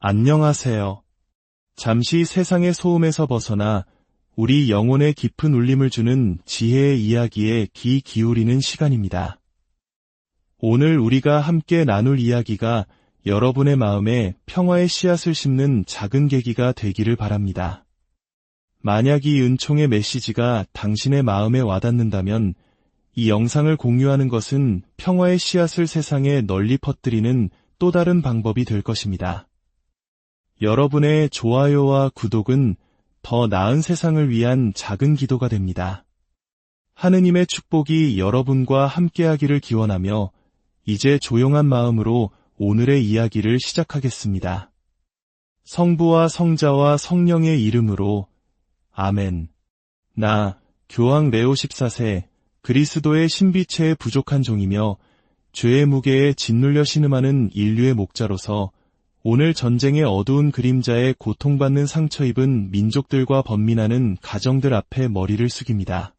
안녕하세요. 잠시 세상의 소음에서 벗어나 우리 영혼에 깊은 울림을 주는 지혜의 이야기에 귀 기울이는 시간입니다. 오늘 우리가 함께 나눌 이야기가 여러분의 마음에 평화의 씨앗을 심는 작은 계기가 되기를 바랍니다. 만약 이 은총의 메시지가 당신의 마음에 와닿는다면 이 영상을 공유하는 것은 평화의 씨앗을 세상에 널리 퍼뜨리는 또 다른 방법이 될 것입니다. 여러분의 좋아요와 구독은 더 나은 세상을 위한 작은 기도가 됩니다. 하느님의 축복이 여러분과 함께하기를 기원하며 이제 조용한 마음으로 오늘의 이야기를 시작하겠습니다. 성부와 성자와 성령의 이름으로 아멘. 나 교황 레오 14세 그리스도의 신비체에 부족한 종이며 죄의 무게에 짓눌려 신음하는 인류의 목자로서 오늘 전쟁의 어두운 그림자에 고통받는 상처 입은 민족들과 번민하는 가정들 앞에 머리를 숙입니다.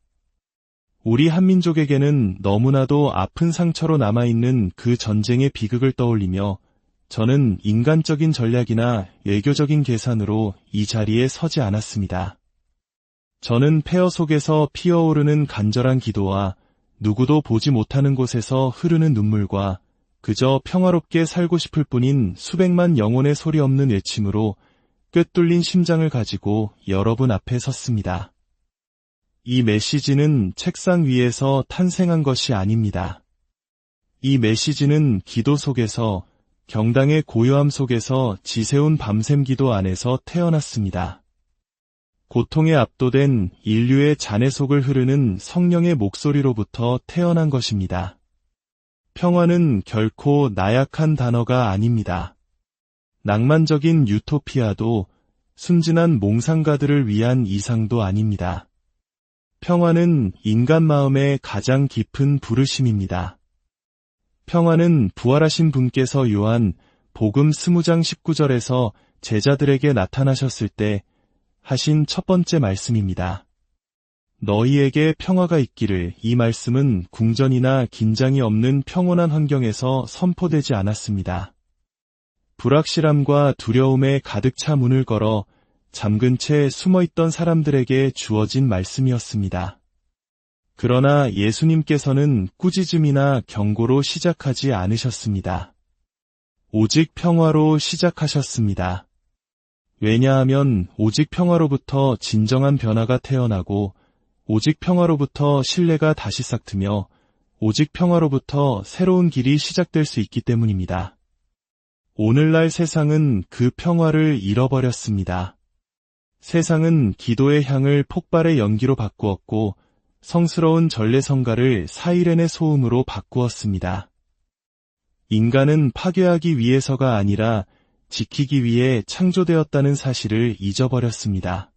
우리 한민족에게는 너무나도 아픈 상처로 남아있는 그 전쟁의 비극을 떠올리며 저는 인간적인 전략이나 외교적인 계산으로 이 자리에 서지 않았습니다. 저는 폐허 속에서 피어오르는 간절한 기도와 누구도 보지 못하는 곳에서 흐르는 눈물과 그저 평화롭게 살고 싶을 뿐인 수백만 영혼의 소리 없는 외침으로 꿰뚫린 심장을 가지고 여러분 앞에 섰습니다. 이 메시지는 책상 위에서 탄생한 것이 아닙니다. 이 메시지는 기도 속에서, 경당의 고요함 속에서 지새운 밤샘 기도 안에서 태어났습니다. 고통에 압도된 인류의 잔해 속을 흐르는 성령의 목소리로부터 태어난 것입니다. 평화는 결코 나약한 단어가 아닙니다. 낭만적인 유토피아도 순진한 몽상가들을 위한 이상도 아닙니다. 평화는 인간 마음의 가장 깊은 부르심입니다. 평화는 부활하신 분께서 요한 복음 20장 19절에서 제자들에게 나타나셨을 때 하신 첫 번째 말씀입니다. 너희에게 평화가 있기를. 이 말씀은 궁전이나 긴장이 없는 평온한 환경에서 선포되지 않았습니다. 불확실함과 두려움에 가득 차 문을 걸어 잠근 채 숨어있던 사람들에게 주어진 말씀이었습니다. 그러나 예수님께서는 꾸짖음이나 경고로 시작하지 않으셨습니다. 오직 평화로 시작하셨습니다. 왜냐하면 오직 평화로부터 진정한 변화가 태어나고 오직 평화로부터 신뢰가 다시 싹트며 오직 평화로부터 새로운 길이 시작될 수 있기 때문입니다. 오늘날 세상은 그 평화를 잃어버렸습니다. 세상은 기도의 향을 폭발의 연기로 바꾸었고 성스러운 전래성가를 사이렌의 소음으로 바꾸었습니다. 인간은 파괴하기 위해서가 아니라 지키기 위해 창조되었다는 사실을 잊어버렸습니다.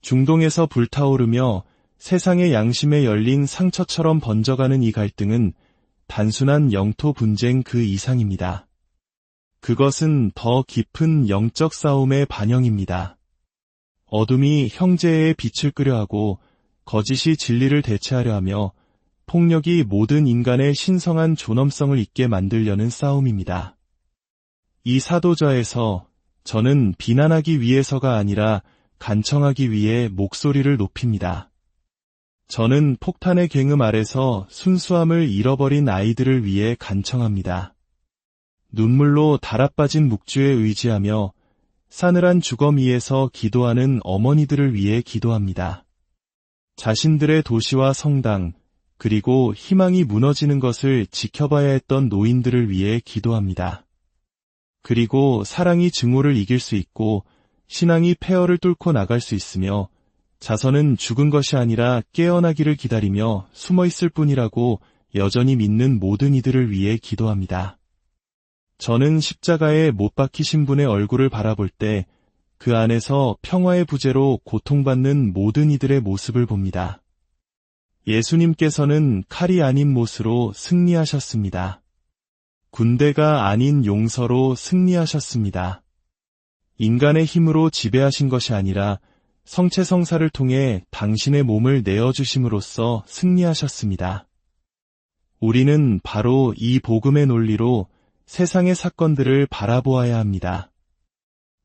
중동에서 불타오르며 세상의 양심에 열린 상처처럼 번져가는 이 갈등은 단순한 영토 분쟁 그 이상입니다. 그것은 더 깊은 영적 싸움의 반영입니다. 어둠이 형제의 빛을 끄려하고 거짓이 진리를 대체하려 하며 폭력이 모든 인간의 신성한 존엄성을 잊게 만들려는 싸움입니다. 이 사도자에서 저는 비난하기 위해서가 아니라 간청하기 위해 목소리를 높입니다. 저는 폭탄의 굉음 아래서 순수함을 잃어버린 아이들을 위해 간청합니다. 눈물로 달아빠진 묵주에 의지하며 싸늘한 주검 위에서 기도하는 어머니들을 위해 기도합니다. 자신들의 도시와 성당, 그리고 희망이 무너지는 것을 지켜봐야 했던 노인들을 위해 기도합니다. 그리고 사랑이 증오를 이길 수 있고 신앙이 폐허를 뚫고 나갈 수 있으며 자선은 죽은 것이 아니라 깨어나기를 기다리며 숨어있을 뿐이라고 여전히 믿는 모든 이들을 위해 기도합니다. 저는 십자가에 못 박히신 분의 얼굴을 바라볼 때 그 안에서 평화의 부재로 고통받는 모든 이들의 모습을 봅니다. 예수님께서는 칼이 아닌 못으로 승리하셨습니다. 군대가 아닌 용서로 승리하셨습니다. 인간의 힘으로 지배하신 것이 아니라 성체성사를 통해 당신의 몸을 내어주심으로써 승리하셨습니다. 우리는 바로 이 복음의 논리로 세상의 사건들을 바라보아야 합니다.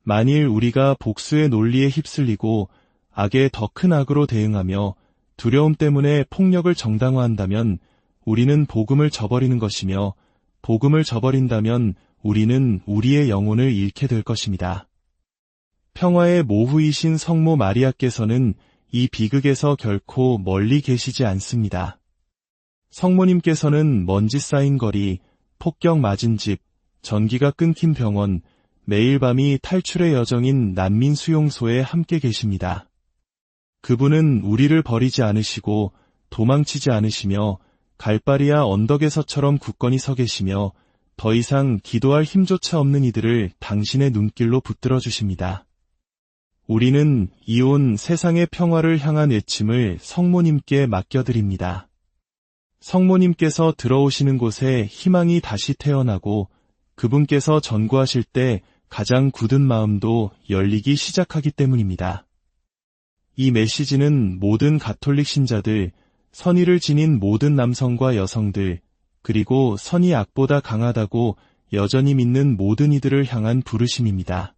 만일 우리가 복수의 논리에 휩쓸리고 악에 더 큰 악으로 대응하며 두려움 때문에 폭력을 정당화한다면 우리는 복음을 저버리는 것이며 복음을 저버린다면 우리는 우리의 영혼을 잃게 될 것입니다. 평화의 모후이신 성모 마리아께서는 이 비극에서 결코 멀리 계시지 않습니다. 성모님께서는 먼지 쌓인 거리, 폭격 맞은 집, 전기가 끊긴 병원, 매일 밤이 탈출의 여정인 난민 수용소에 함께 계십니다. 그분은 우리를 버리지 않으시고 도망치지 않으시며 갈바리아 언덕에서처럼 굳건히 서 계시며 더 이상 기도할 힘조차 없는 이들을 당신의 눈길로 붙들어 주십니다. 우리는 이 온 세상의 평화를 향한 외침을 성모님께 맡겨드립니다. 성모님께서 들어오시는 곳에 희망이 다시 태어나고 그분께서 전구하실 때 가장 굳은 마음도 열리기 시작하기 때문입니다. 이 메시지는 모든 가톨릭 신자들, 선의를 지닌 모든 남성과 여성들, 그리고 선이 악보다 강하다고 여전히 믿는 모든 이들을 향한 부르심입니다.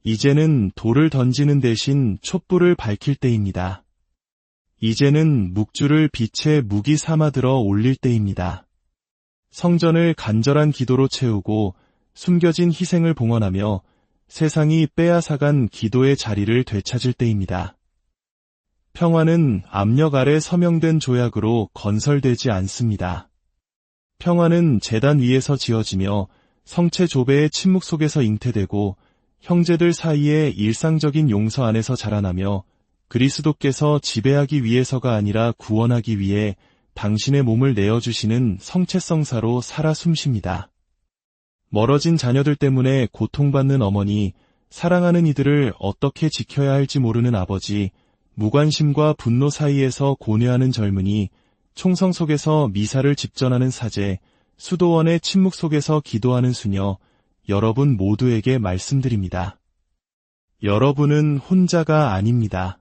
이제는 돌을 던지는 대신 촛불을 밝힐 때입니다. 이제는 묵주를 빛의 무기 삼아 들어 올릴 때입니다. 성전을 간절한 기도로 채우고 숨겨진 희생을 봉헌하며 세상이 빼앗아간 기도의 자리를 되찾을 때입니다. 평화는 압력 아래 서명된 조약으로 건설되지 않습니다. 평화는 제단 위에서 지어지며 성체 조배의 침묵 속에서 잉태되고 형제들 사이의 일상적인 용서 안에서 자라나며 그리스도께서 지배하기 위해서가 아니라 구원하기 위해 당신의 몸을 내어주시는 성체성사로 살아 숨쉽니다. 멀어진 자녀들 때문에 고통받는 어머니, 사랑하는 이들을 어떻게 지켜야 할지 모르는 아버지, 무관심과 분노 사이에서 고뇌하는 젊은이, 총성 속에서 미사를 집전하는 사제, 수도원의 침묵 속에서 기도하는 수녀, 여러분 모두에게 말씀드립니다. 여러분은 혼자가 아닙니다.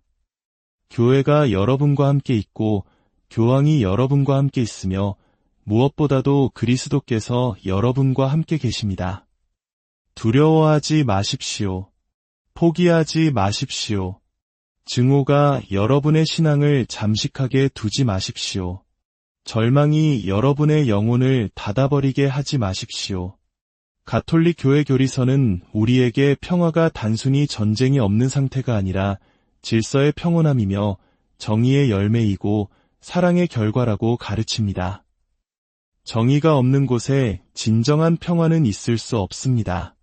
교회가 여러분과 함께 있고 교황이 여러분과 함께 있으며 무엇보다도 그리스도께서 여러분과 함께 계십니다. 두려워하지 마십시오. 포기하지 마십시오. 증오가 여러분의 신앙을 잠식하게 두지 마십시오. 절망이 여러분의 영혼을 닫아버리게 하지 마십시오. 가톨릭 교회 교리서는 우리에게 평화가 단순히 전쟁이 없는 상태가 아니라 질서의 평온함이며 정의의 열매이고 사랑의 결과라고 가르칩니다. 정의가 없는 곳에 진정한 평화는 있을 수 없습니다.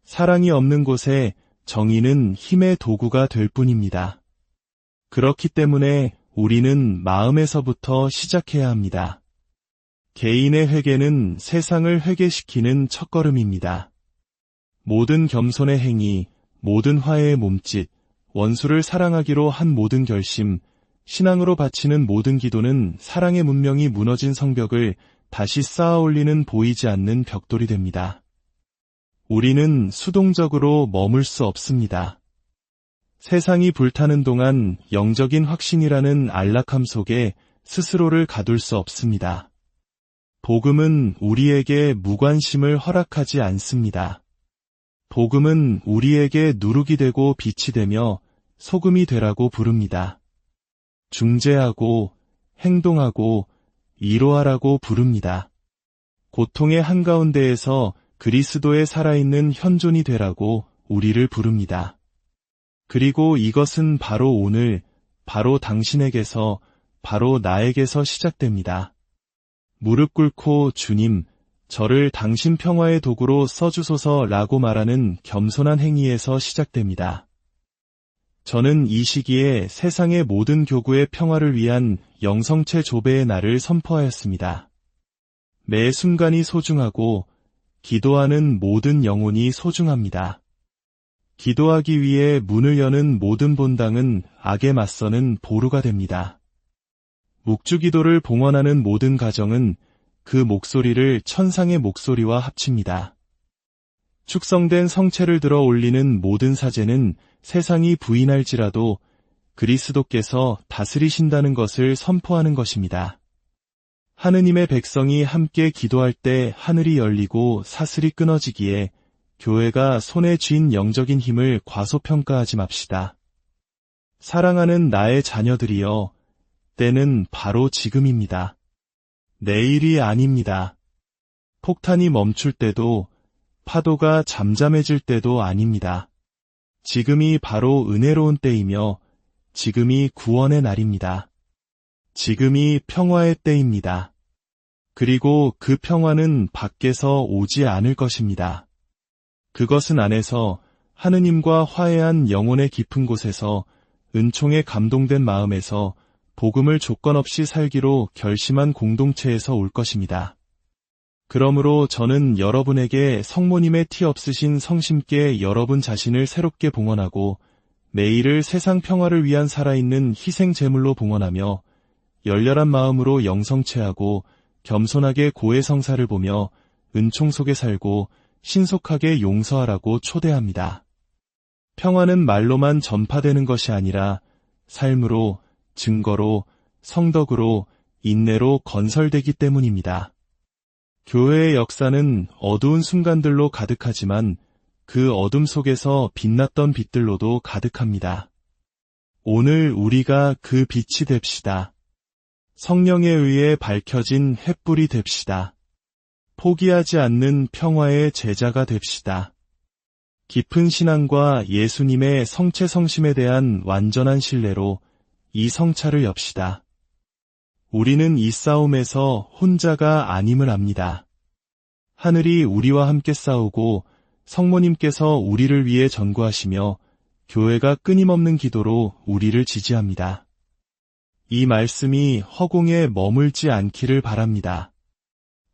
사랑이 없는 곳에 정의는 힘의 도구가 될 뿐입니다. 그렇기 때문에 우리는 마음에서부터 시작해야 합니다. 개인의 회개는 세상을 회개시키는 첫걸음입니다. 모든 겸손의 행위, 모든 화해의 몸짓, 원수를 사랑하기로 한 모든 결심, 신앙으로 바치는 모든 기도는 사랑의 문명이 무너진 성벽을 다시 쌓아 올리는 보이지 않는 벽돌이 됩니다. 우리는 수동적으로 머물 수 없습니다. 세상이 불타는 동안 영적인 확신이라는 안락함 속에 스스로를 가둘 수 없습니다. 복음은 우리에게 무관심을 허락하지 않습니다. 복음은 우리에게 누룩이 되고 빛이 되며 소금이 되라고 부릅니다. 중재하고 행동하고 위로하라고 부릅니다. 고통의 한가운데에서 그리스도의 살아있는 현존이 되라고 우리를 부릅니다. 그리고 이것은 바로 오늘, 바로 당신에게서, 바로 나에게서 시작됩니다. 무릎 꿇고 주님, 저를 당신 평화의 도구로 써주소서라고 말하는 겸손한 행위에서 시작됩니다. 저는 이 시기에 세상의 모든 교구의 평화를 위한 영성체 조배의 날을 선포하였습니다. 매 순간이 소중하고 기도하는 모든 영혼이 소중합니다. 기도하기 위해 문을 여는 모든 본당은 악에 맞서는 보루가 됩니다. 묵주기도를 봉헌하는 모든 가정은 그 목소리를 천상의 목소리와 합칩니다. 축성된 성체를 들어 올리는 모든 사제는 세상이 부인할지라도 그리스도께서 다스리신다는 것을 선포하는 것입니다. 하느님의 백성이 함께 기도할 때 하늘이 열리고 사슬이 끊어지기에 교회가 손에 쥔 영적인 힘을 과소평가하지 맙시다. 사랑하는 나의 자녀들이여, 때는 바로 지금입니다. 내일이 아닙니다. 폭탄이 멈출 때도, 파도가 잠잠해질 때도 아닙니다. 지금이 바로 은혜로운 때이며 지금이 구원의 날입니다. 지금이 평화의 때입니다. 그리고 그 평화는 밖에서 오지 않을 것입니다. 그것은 안에서 하느님과 화해한 영혼의 깊은 곳에서 은총에 감동된 마음에서 복음을 조건 없이 살기로 결심한 공동체에서 올 것입니다. 그러므로 저는 여러분에게 성모님의 티 없으신 성심께 여러분 자신을 새롭게 봉헌하고 매일을 세상 평화를 위한 살아있는 희생 제물로 봉헌하며 열렬한 마음으로 영성체하고 겸손하게 고해 성사를 보며 은총 속에 살고 신속하게 용서하라고 초대합니다. 평화는 말로만 전파되는 것이 아니라 삶으로, 증거로, 성덕으로, 인내로 건설되기 때문입니다. 교회의 역사는 어두운 순간들로 가득하지만 그 어둠 속에서 빛났던 빛들로도 가득합니다. 오늘 우리가 그 빛이 됩시다. 성령에 의해 밝혀진 횃불이 됩시다. 포기하지 않는 평화의 제자가 됩시다. 깊은 신앙과 예수님의 성체성심에 대한 완전한 신뢰로 이 성차를 엽시다. 우리는 이 싸움에서 혼자가 아님을 압니다. 하늘이 우리와 함께 싸우고 성모님께서 우리를 위해 전구하시며 교회가 끊임없는 기도로 우리를 지지합니다. 이 말씀이 허공에 머물지 않기를 바랍니다.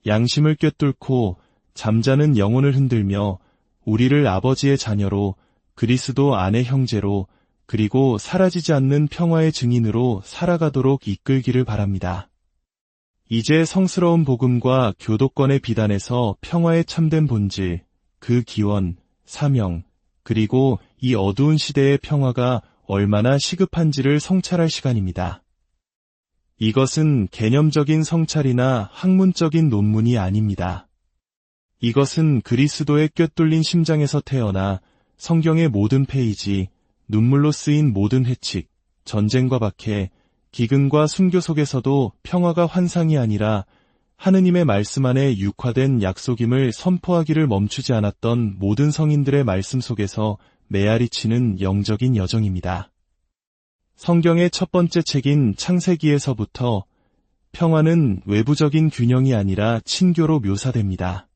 양심을 꿰뚫고 잠자는 영혼을 흔들며 우리를 아버지의 자녀로 그리스도 안의 형제로 그리고 사라지지 않는 평화의 증인으로 살아가도록 이끌기를 바랍니다. 이제 성스러운 복음과 교도권의 비단에서 평화의 참된 본질, 그 기원, 사명, 그리고 이 어두운 시대의 평화가 얼마나 시급한지를 성찰할 시간입니다. 이것은 개념적인 성찰이나 학문적인 논문이 아닙니다. 이것은 그리스도의 꿰뚫린 심장에서 태어나 성경의 모든 페이지, 눈물로 쓰인 모든 회칙, 전쟁과 박해, 기근과 순교 속에서도 평화가 환상이 아니라 하느님의 말씀 안에 육화된 약속임을 선포하기를 멈추지 않았던 모든 성인들의 말씀 속에서 메아리치는 영적인 여정입니다. 성경의 첫 번째 책인 창세기에서부터 평화는 외부적인 균형이 아니라 친교로 묘사됩니다.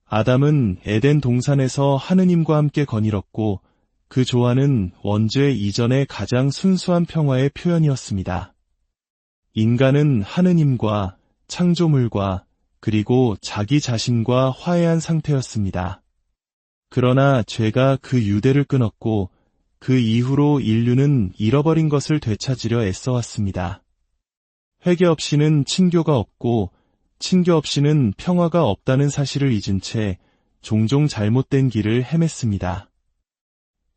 아담은 에덴 동산에서 하느님과 함께 거닐었고 그 조화는 원죄 이전의 가장 순수한 평화의 표현이었습니다. 인간은 하느님과 창조물과 그리고 자기 자신과 화해한 상태였습니다. 그러나 죄가 그 유대를 끊었고 그 이후로 인류는 잃어버린 것을 되찾으려 애써왔습니다. 회개 없이는 친교가 없고 친교 없이는 평화가 없다는 사실을 잊은 채 종종 잘못된 길을 헤맸습니다.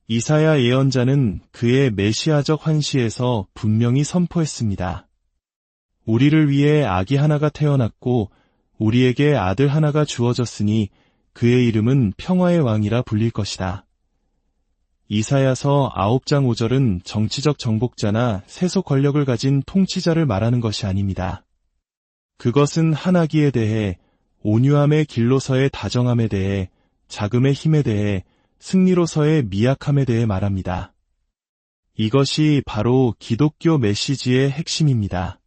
이사야 예언자는 그의 메시아적 환시에서 분명히 선포했습니다. 우리를 위해 아기 하나가 태어났고 우리에게 아들 하나가 주어졌으니 그의 이름은 평화의 왕이라 불릴 것이다. 이사야서 9장 5절은 정치적 정복자나 세속 권력을 가진 통치자를 말하는 것이 아닙니다. 그것은 한아기에 대해, 온유함의 길로서의 다정함에 대해, 자금의 힘에 대해, 승리로서의 미약함에 대해 말합니다. 이것이 바로 기독교 메시지의 핵심입니다.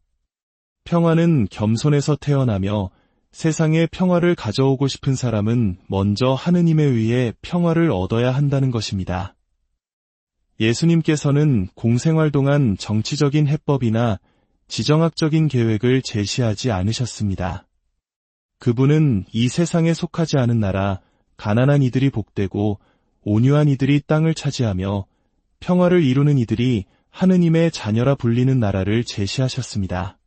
평화는 겸손에서 태어나며 세상에 평화를 가져오고 싶은 사람은 먼저 하느님에 의해 평화를 얻어야 한다는 것입니다. 예수님께서는 공생활 동안 정치적인 해법이나 지정학적인 계획을 제시하지 않으셨습니다. 그분은 이 세상에 속하지 않은 나라, 가난한 이들이 복되고 온유한 이들이 땅을 차지하며 평화를 이루는 이들이 하느님의 자녀라 불리는 나라를 제시하셨습니다.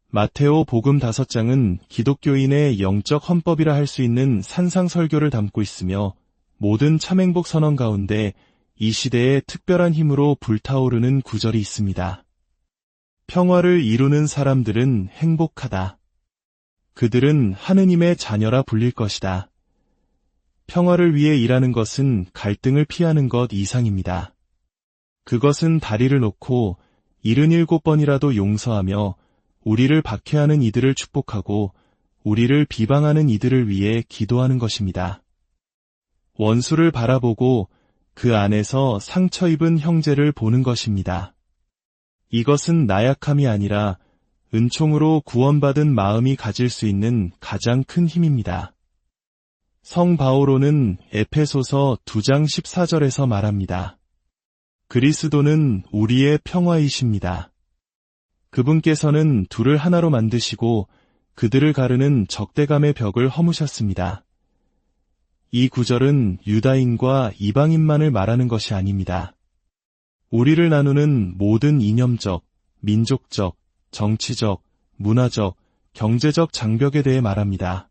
마테오 복음 5장은 기독교인의 영적 헌법이라 할 수 있는 산상설교를 담고 있으며 모든 참행복 선언 가운데 이 시대의 특별한 힘으로 불타오르는 구절이 있습니다. 평화를 이루는 사람들은 행복하다. 그들은 하느님의 자녀라 불릴 것이다. 평화를 위해 일하는 것은 갈등을 피하는 것 이상입니다. 그것은 다리를 놓고 77번이라도 용서하며 우리를 박해하는 이들을 축복하고 우리를 비방하는 이들을 위해 기도하는 것입니다. 원수를 바라보고 그 안에서 상처 입은 형제를 보는 것입니다. 이것은 나약함이 아니라 은총으로 구원받은 마음이 가질 수 있는 가장 큰 힘입니다. 성 바오로는 에페소서 2장 14절에서 말합니다. 그리스도는 우리의 평화이십니다. 그분께서는 둘을 하나로 만드시고 그들을 가르는 적대감의 벽을 허무셨습니다. 이 구절은 유다인과 이방인만을 말하는 것이 아닙니다. 우리를 나누는 모든 이념적, 민족적, 정치적, 문화적, 경제적 장벽에 대해 말합니다.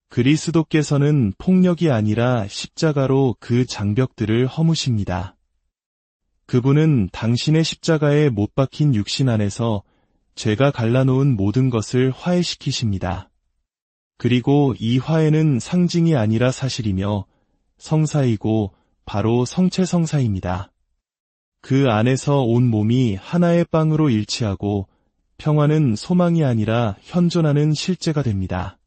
그리스도께서는 폭력이 아니라 십자가로 그 장벽들을 허무십니다. 그분은 당신의 십자가에 못 박힌 육신 안에서 죄가 갈라놓은 모든 것을 화해시키십니다. 그리고 이 화해는 상징이 아니라 사실이며 성사이고 바로 성체성사입니다. 그 안에서 온 몸이 하나의 빵으로 일치하고 평화는 소망이 아니라 현존하는 실제가 됩니다.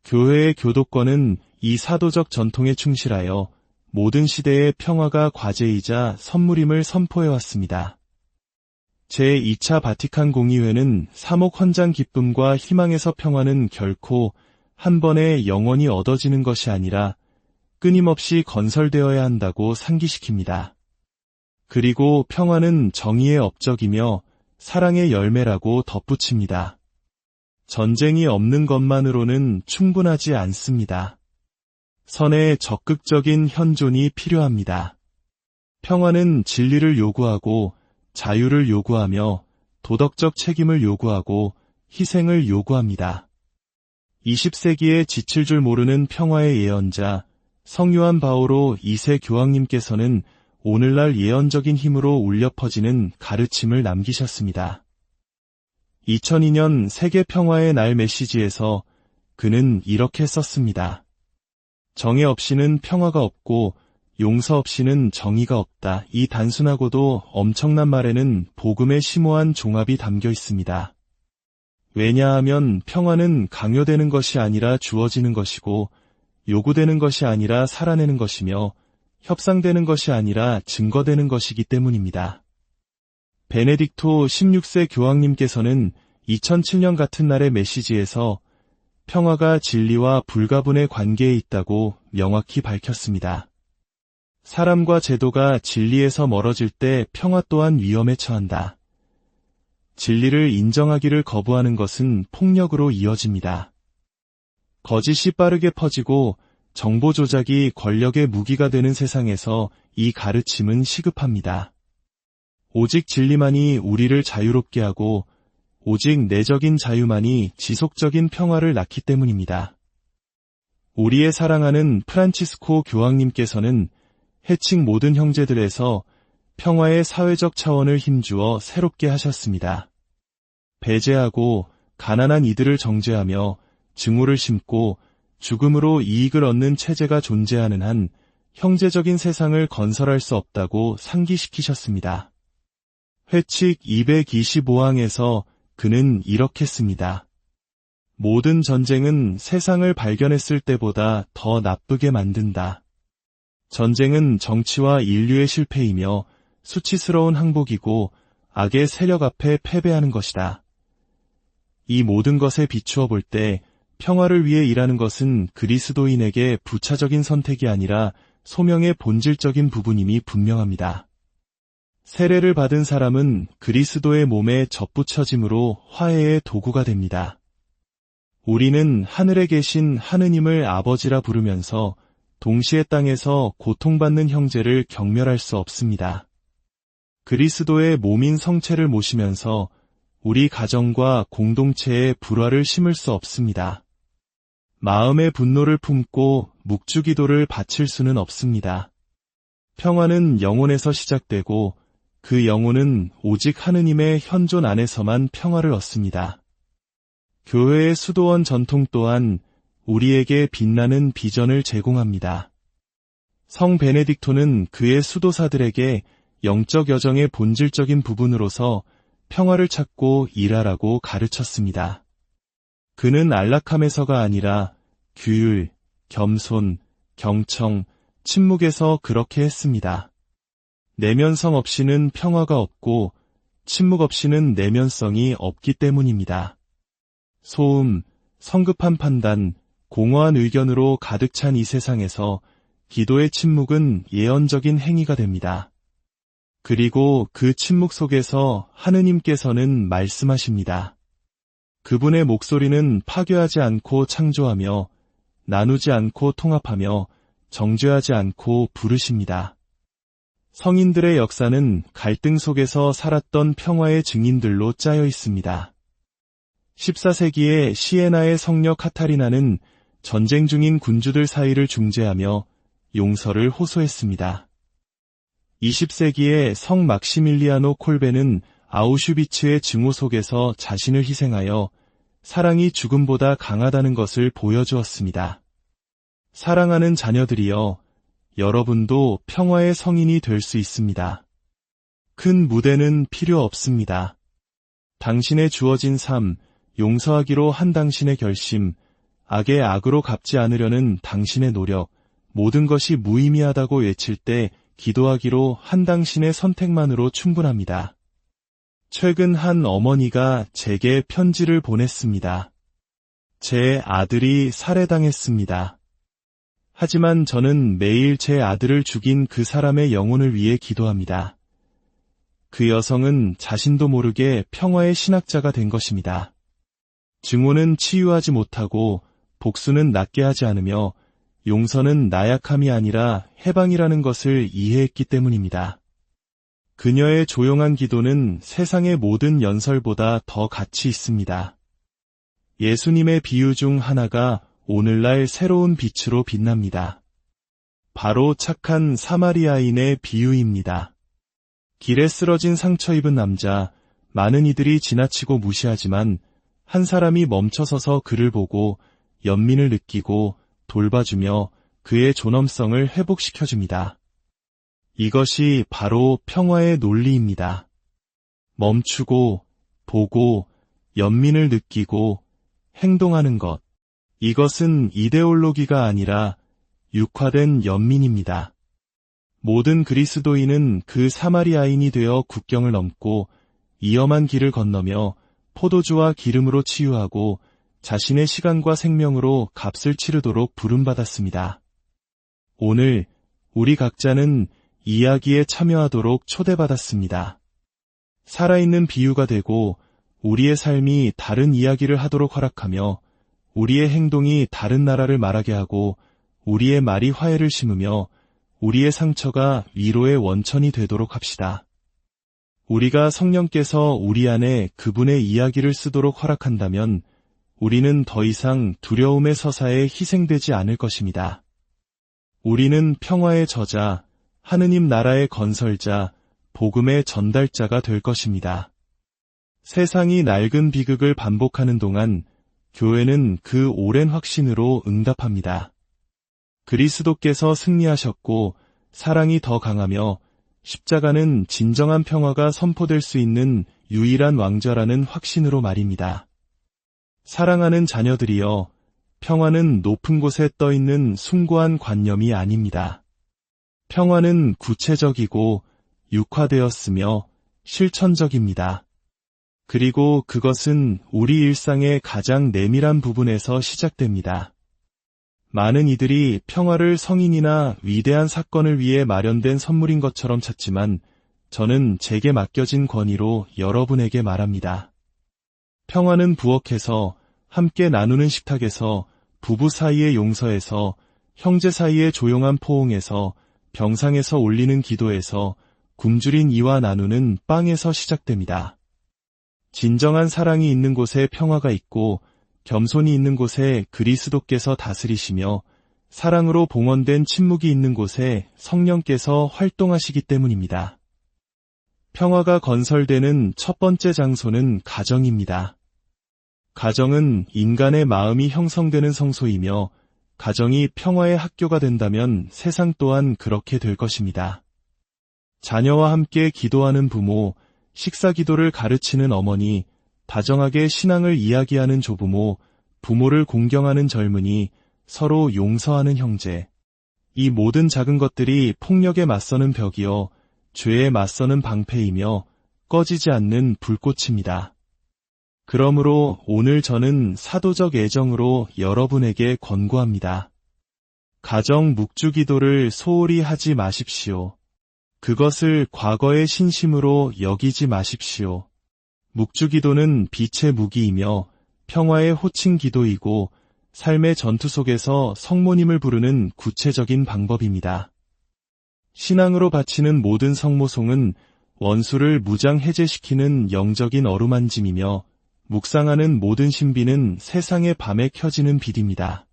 교회의 교도권은 이 사도적 전통에 충실하여 모든 시대의 평화가 과제이자 선물임을 선포해왔습니다. 제2차 바티칸 공의회는 사목 헌장 기쁨과 희망에서 평화는 결코 한 번에 영원히 얻어지는 것이 아니라 끊임없이 건설되어야 한다고 상기시킵니다. 그리고 평화는 정의의 업적이며 사랑의 열매라고 덧붙입니다. 전쟁이 없는 것만으로는 충분하지 않습니다. 선의 적극적인 현존이 필요합니다. 평화는 진리를 요구하고 자유를 요구하며 도덕적 책임을 요구하고 희생을 요구합니다. 20세기에 지칠 줄 모르는 평화의 예언자 성요한 바오로 2세 교황님께서는 오늘날 예언적인 힘으로 울려 퍼지는 가르침을 남기셨습니다. 2002년 세계 평화의 날 메시지에서 그는 이렇게 썼습니다. 정의 없이는 평화가 없고 용서 없이는 정의가 없다. 이 단순하고도 엄청난 말에는 복음의 심오한 종합이 담겨 있습니다. 왜냐하면 평화는 강요되는 것이 아니라 주어지는 것이고 요구되는 것이 아니라 살아내는 것이며 협상되는 것이 아니라 증거되는 것이기 때문입니다. 베네딕토 16세 교황님께서는 2007년 같은 날의 메시지에서 평화가 진리와 불가분의 관계에 있다고 명확히 밝혔습니다. 사람과 제도가 진리에서 멀어질 때 평화 또한 위험에 처한다. 진리를 인정하기를 거부하는 것은 폭력으로 이어집니다. 거짓이 빠르게 퍼지고 정보 조작이 권력의 무기가 되는 세상에서 이 가르침은 시급합니다. 오직 진리만이 우리를 자유롭게 하고 오직 내적인 자유만이 지속적인 평화를 낳기 때문입니다. 우리의 사랑하는 프란치스코 교황님께서는 해칭 모든 형제들에서 평화의 사회적 차원을 힘주어 새롭게 하셨습니다. 배제하고 가난한 이들을 정죄하며 증오를 심고 죽음으로 이익을 얻는 체제가 존재하는 한 형제적인 세상을 건설할 수 없다고 상기시키셨습니다. 회칙 225항에서 그는 이렇게 씁니다. 모든 전쟁은 세상을 발견했을 때보다 더 나쁘게 만든다. 전쟁은 정치와 인류의 실패이며 수치스러운 항복이고 악의 세력 앞에 패배하는 것이다. 이 모든 것에 비추어 볼 때 평화를 위해 일하는 것은 그리스도인에게 부차적인 선택이 아니라 소명의 본질적인 부분임이 분명합니다. 세례를 받은 사람은 그리스도의 몸에 접붙여짐으로 화해의 도구가 됩니다. 우리는 하늘에 계신 하느님을 아버지라 부르면서 동시에 땅에서 고통받는 형제를 경멸할 수 없습니다. 그리스도의 몸인 성체를 모시면서 우리 가정과 공동체에 불화를 심을 수 없습니다. 마음의 분노를 품고 묵주기도를 바칠 수는 없습니다. 평화는 영혼에서 시작되고 그 영혼은 오직 하느님의 현존 안에서만 평화를 얻습니다. 교회의 수도원 전통 또한 우리에게 빛나는 비전을 제공합니다. 성 베네딕토는 그의 수도사들에게 영적 여정의 본질적인 부분으로서 평화를 찾고 일하라고 가르쳤습니다. 그는 안락함에서가 아니라 규율, 겸손, 경청, 침묵에서 그렇게 했습니다. 내면성 없이는 평화가 없고 침묵 없이는 내면성이 없기 때문입니다. 소음, 성급한 판단, 공허한 의견으로 가득 찬 이 세상에서 기도의 침묵은 예언적인 행위가 됩니다. 그리고 그 침묵 속에서 하느님께서는 말씀하십니다. 그분의 목소리는 파괴하지 않고 창조하며 나누지 않고 통합하며 정죄하지 않고 부르십니다. 성인들의 역사는 갈등 속에서 살았던 평화의 증인들로 짜여 있습니다. 14세기에 시에나의 성녀 카타리나는 전쟁 중인 군주들 사이를 중재하며 용서를 호소했습니다. 20세기의 성 막시밀리아노 콜베는 아우슈비츠의 증오 속에서 자신을 희생하여 사랑이 죽음보다 강하다는 것을 보여주었습니다. 사랑하는 자녀들이여, 여러분도 평화의 성인이 될 수 있습니다. 큰 무대는 필요 없습니다. 당신의 주어진 삶, 용서하기로 한 당신의 결심, 악의 악으로 갚지 않으려는 당신의 노력, 모든 것이 무의미하다고 외칠 때 기도하기로 한 당신의 선택만으로 충분합니다. 최근 한 어머니가 제게 편지를 보냈습니다. 제 아들이 살해당했습니다. 하지만 저는 매일 제 아들을 죽인 그 사람의 영혼을 위해 기도합니다. 그 여성은 자신도 모르게 평화의 신학자가 된 것입니다. 증오는 치유하지 못하고 복수는 낫게 하지 않으며 용서는 나약함이 아니라 해방이라는 것을 이해했기 때문입니다. 그녀의 조용한 기도는 세상의 모든 연설보다 더 가치 있습니다. 예수님의 비유 중 하나가 오늘날 새로운 빛으로 빛납니다. 바로 착한 사마리아인의 비유입니다. 길에 쓰러진 상처 입은 남자, 많은 이들이 지나치고 무시하지만 한 사람이 멈춰서서 그를 보고 연민을 느끼고 돌봐주며 그의 존엄성을 회복시켜줍니다. 이것이 바로 평화의 논리입니다. 멈추고, 보고, 연민을 느끼고, 행동하는 것. 이것은 이데올로기가 아니라 육화된 연민입니다. 모든 그리스도인은 그 사마리아인이 되어 국경을 넘고 위험한 길을 건너며 포도주와 기름으로 치유하고 자신의 시간과 생명으로 값을 치르도록 부름받았습니다. 오늘 우리 각자는 이야기에 참여하도록 초대받았습니다. 살아있는 비유가 되고 우리의 삶이 다른 이야기를 하도록 허락하며 우리의 행동이 다른 나라를 말하게 하고 우리의 말이 화해를 심으며 우리의 상처가 위로의 원천이 되도록 합시다. 우리가 성령께서 우리 안에 그분의 이야기를 쓰도록 허락한다면 우리는 더 이상 두려움의 서사에 희생되지 않을 것입니다. 우리는 평화의 저자, 하느님 나라의 건설자, 복음의 전달자가 될 것입니다. 세상이 낡은 비극을 반복하는 동안 교회는 그 오랜 확신으로 응답합니다. 그리스도께서 승리하셨고 사랑이 더 강하며 십자가는 진정한 평화가 선포될 수 있는 유일한 왕좌라는 확신으로 말입니다. 사랑하는 자녀들이여, 평화는 높은 곳에 떠있는 숭고한 관념이 아닙니다. 평화는 구체적이고 육화되었으며 실천적입니다. 그리고 그것은 우리 일상의 가장 내밀한 부분에서 시작됩니다. 많은 이들이 평화를 성인이나 위대한 사건을 위해 마련된 선물인 것처럼 찾지만 저는 제게 맡겨진 권위로 여러분에게 말합니다. 평화는 부엌에서, 함께 나누는 식탁에서, 부부 사이의 용서에서, 형제 사이의 조용한 포옹에서, 병상에서 올리는 기도에서, 굶주린 이와 나누는 빵에서 시작됩니다. 진정한 사랑이 있는 곳에 평화가 있고 겸손이 있는 곳에 그리스도께서 다스리시며 사랑으로 봉헌된 침묵이 있는 곳에 성령께서 활동하시기 때문입니다. 평화가 건설되는 첫 번째 장소는 가정입니다. 가정은 인간의 마음이 형성되는 성소이며 가정이 평화의 학교가 된다면 세상 또한 그렇게 될 것입니다. 자녀와 함께 기도하는 부모, 식사 기도를 가르치는 어머니, 다정하게 신앙을 이야기하는 조부모, 부모를 공경하는 젊은이, 서로 용서하는 형제. 이 모든 작은 것들이 폭력에 맞서는 벽이요, 죄에 맞서는 방패이며 꺼지지 않는 불꽃입니다. 그러므로 오늘 저는 사도적 애정으로 여러분에게 권고합니다. 가정 묵주기도를 소홀히 하지 마십시오. 그것을 과거의 신심으로 여기지 마십시오. 묵주기도는 빛의 무기이며 평화의 호칭 기도이고 삶의 전투 속에서 성모님을 부르는 구체적인 방법입니다. 신앙으로 바치는 모든 성모송은 원수를 무장해제시키는 영적인 어루만짐이며 묵상하는 모든 신비는 세상의 밤에 켜지는 빛입니다.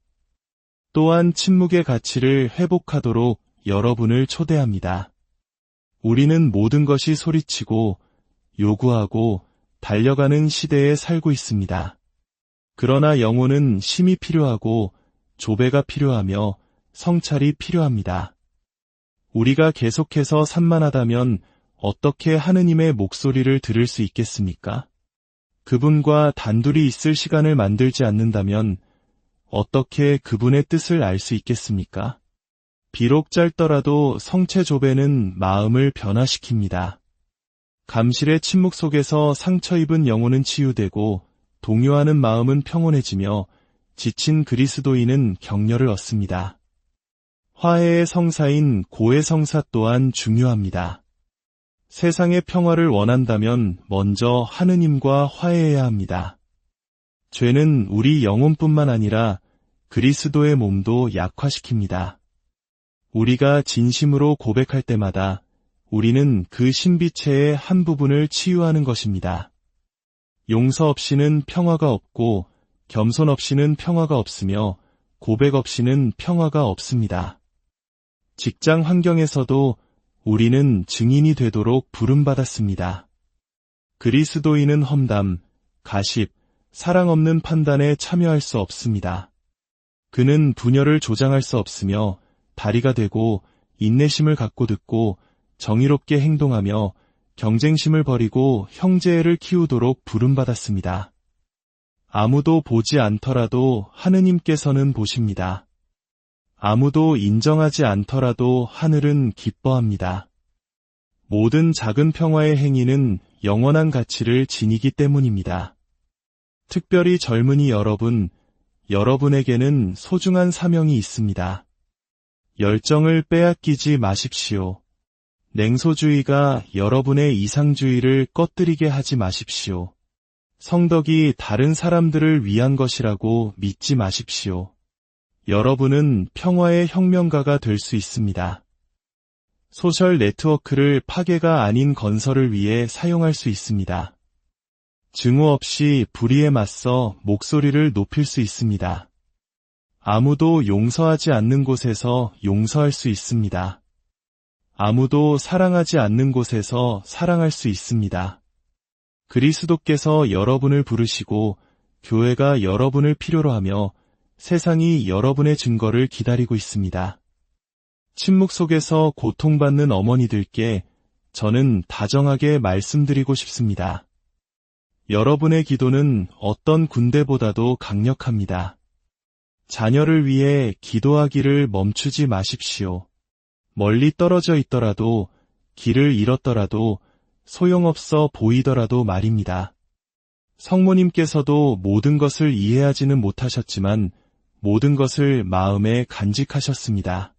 또한 침묵의 가치를 회복하도록 여러분을 초대합니다. 우리는 모든 것이 소리치고 요구하고 달려가는 시대에 살고 있습니다. 그러나 영혼은 쉼이 필요하고 조배가 필요하며 성찰이 필요합니다. 우리가 계속해서 산만하다면 어떻게 하느님의 목소리를 들을 수 있겠습니까? 그분과 단둘이 있을 시간을 만들지 않는다면 어떻게 그분의 뜻을 알 수 있겠습니까? 비록 짧더라도 성체 조배는 마음을 변화시킵니다. 감실의 침묵 속에서 상처 입은 영혼은 치유되고 동요하는 마음은 평온해지며 지친 그리스도인은 격려를 얻습니다. 화해의 성사인 고해 성사 또한 중요합니다. 세상의 평화를 원한다면 먼저 하느님과 화해해야 합니다. 죄는 우리 영혼뿐만 아니라 그리스도의 몸도 약화시킵니다. 우리가 진심으로 고백할 때마다 우리는 그 신비체의 한 부분을 치유하는 것입니다. 용서 없이는 평화가 없고 겸손 없이는 평화가 없으며 고백 없이는 평화가 없습니다. 직장 환경에서도 우리는 증인이 되도록 부름받았습니다. 그리스도인은 험담, 가십, 사랑 없는 판단에 참여할 수 없습니다. 그는 분열을 조장할 수 없으며 다리가 되고 인내심을 갖고 듣고 정의롭게 행동하며 경쟁심을 버리고 형제애를 키우도록 부름받았습니다. 아무도 보지 않더라도 하느님께서는 보십니다. 아무도 인정하지 않더라도 하늘은 기뻐합니다. 모든 작은 평화의 행위는 영원한 가치를 지니기 때문입니다. 특별히 젊은이 여러분, 여러분에게는 소중한 사명이 있습니다. 열정을 빼앗기지 마십시오. 냉소주의가 여러분의 이상주의를 꺼뜨리게 하지 마십시오. 성덕이 다른 사람들을 위한 것이라고 믿지 마십시오. 여러분은 평화의 혁명가가 될 수 있습니다. 소셜 네트워크를 파괴가 아닌 건설을 위해 사용할 수 있습니다. 증오 없이 불의에 맞서 목소리를 높일 수 있습니다. 아무도 용서하지 않는 곳에서 용서할 수 있습니다. 아무도 사랑하지 않는 곳에서 사랑할 수 있습니다. 그리스도께서 여러분을 부르시고 교회가 여러분을 필요로 하며 세상이 여러분의 증거를 기다리고 있습니다. 침묵 속에서 고통받는 어머니들께 저는 다정하게 말씀드리고 싶습니다. 여러분의 기도는 어떤 군대보다도 강력합니다. 자녀를 위해 기도하기를 멈추지 마십시오. 멀리 떨어져 있더라도, 길을 잃었더라도, 소용없어 보이더라도 말입니다. 성모님께서도 모든 것을 이해하지는 못하셨지만 모든 것을 마음에 간직하셨습니다.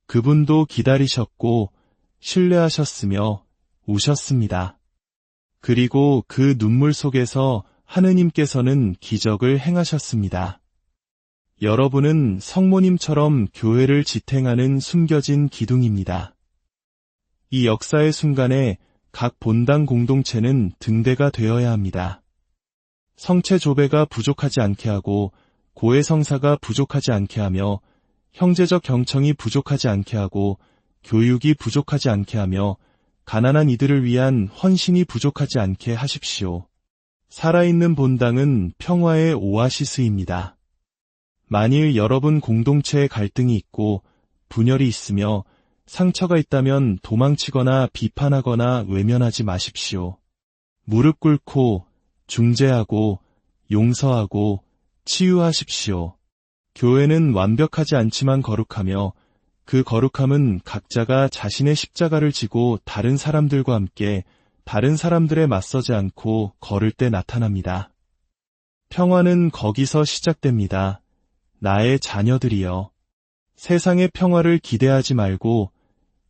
그분도 기다리셨고 신뢰하셨으며 우셨습니다. 그리고 그 눈물 속에서 하느님께서는 기적을 행하셨습니다. 여러분은 성모님처럼 교회를 지탱하는 숨겨진 기둥입니다. 이 역사의 순간에 각 본당 공동체는 등대가 되어야 합니다. 성체 조배가 부족하지 않게 하고 고해 성사가 부족하지 않게 하며 형제적 경청이 부족하지 않게 하고 교육이 부족하지 않게 하며 가난한 이들을 위한 헌신이 부족하지 않게 하십시오. 살아있는 본당은 평화의 오아시스입니다. 만일 여러분 공동체에 갈등이 있고 분열이 있으며 상처가 있다면 도망치거나 비판하거나 외면하지 마십시오. 무릎 꿇고 중재하고 용서하고 치유하십시오. 교회는 완벽하지 않지만 거룩하며 그 거룩함은 각자가 자신의 십자가를 지고 다른 사람들과 함께 다른 사람들에 맞서지 않고 걸을 때 나타납니다. 평화는 거기서 시작됩니다. 나의 자녀들이여. 세상의 평화를 기대하지 말고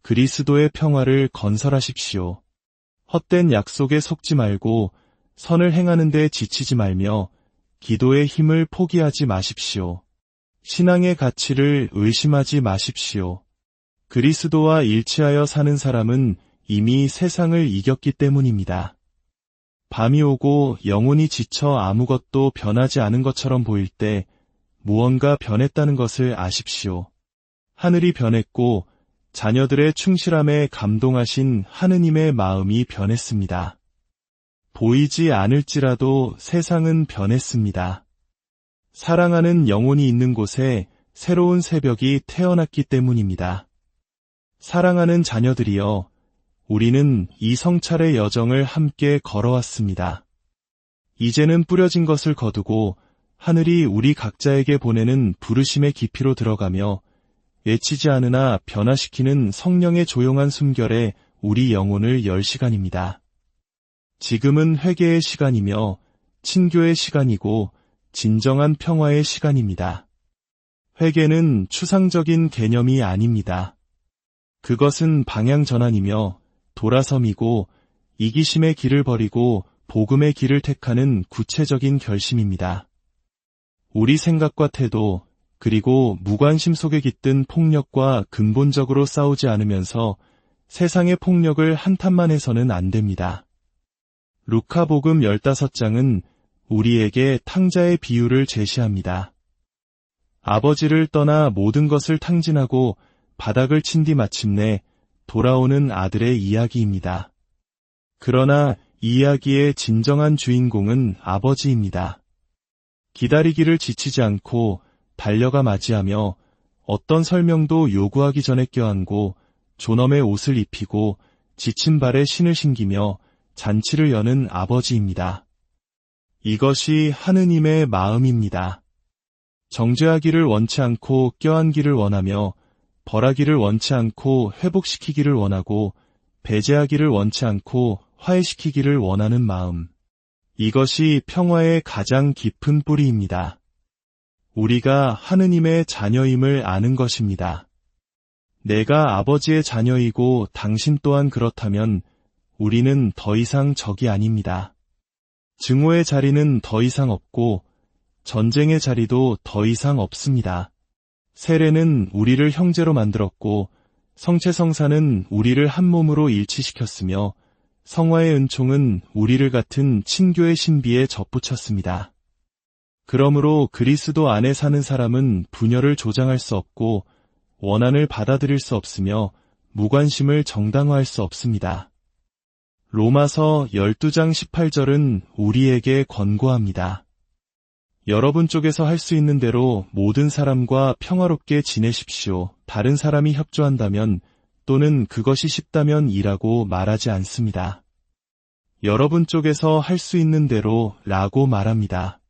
그리스도의 평화를 건설하십시오. 헛된 약속에 속지 말고 선을 행하는 데 지치지 말며 기도의 힘을 포기하지 마십시오. 신앙의 가치를 의심하지 마십시오. 그리스도와 일치하여 사는 사람은 이미 세상을 이겼기 때문입니다. 밤이 오고 영혼이 지쳐 아무것도 변하지 않은 것처럼 보일 때 무언가 변했다는 것을 아십시오. 하늘이 변했고 자녀들의 충실함에 감동하신 하느님의 마음이 변했습니다. 보이지 않을지라도 세상은 변했습니다. 사랑하는 영혼이 있는 곳에 새로운 새벽이 태어났기 때문입니다. 사랑하는 자녀들이여, 우리는 이 성찰의 여정을 함께 걸어왔습니다. 이제는 뿌려진 것을 거두고 하늘이 우리 각자에게 보내는 부르심의 깊이로 들어가며 외치지 않으나 변화시키는 성령의 조용한 숨결에 우리 영혼을 열 시간입니다. 지금은 회개의 시간이며 친교의 시간이고 진정한 평화의 시간입니다. 회개는 추상적인 개념이 아닙니다. 그것은 방향 전환이며 돌아섬이고 이기심의 길을 버리고 복음의 길을 택하는 구체적인 결심입니다. 우리 생각과 태도, 그리고 무관심 속에 깃든 폭력과 근본적으로 싸우지 않으면서 세상의 폭력을 한탄만 해서는 안 됩니다. 루카복음 15장은 우리에게 탕자의 비유를 제시합니다. 아버지를 떠나 모든 것을 탕진하고 바닥을 친 뒤 마침내 돌아오는 아들의 이야기입니다. 그러나 이 이야기의 진정한 주인공은 아버지입니다. 기다리기를 지치지 않고 달려가 맞이하며 어떤 설명도 요구하기 전에 껴안고 존엄의 옷을 입히고 지친 발에 신을 신기며 잔치를 여는 아버지입니다. 이것이 하느님의 마음입니다. 정죄하기를 원치 않고 껴안기를 원하며 벌하기를 원치 않고 회복시키기를 원하고 배제하기를 원치 않고 화해시키기를 원하는 마음. 이것이 평화의 가장 깊은 뿌리입니다. 우리가 하느님의 자녀임을 아는 것입니다. 내가 아버지의 자녀이고 당신 또한 그렇다면 우리는 더 이상 적이 아닙니다. 증오의 자리는 더 이상 없고 전쟁의 자리도 더 이상 없습니다. 세례는 우리를 형제로 만들었고 성체성사는 우리를 한 몸으로 일치시켰으며 성화의 은총은 우리를 같은 친교의 신비에 접붙였습니다. 그러므로 그리스도 안에 사는 사람은 분열을 조장할 수 없고 원한을 받아들일 수 없으며 무관심을 정당화할 수 없습니다. 로마서 12장 18절은 우리에게 권고합니다. 여러분 쪽에서 할 수 있는 대로 모든 사람과 평화롭게 지내십시오. 다른 사람이 협조한다면 또는 그것이 쉽다면 이라고 말하지 않습니다. 여러분 쪽에서 할 수 있는 대로 라고 말합니다.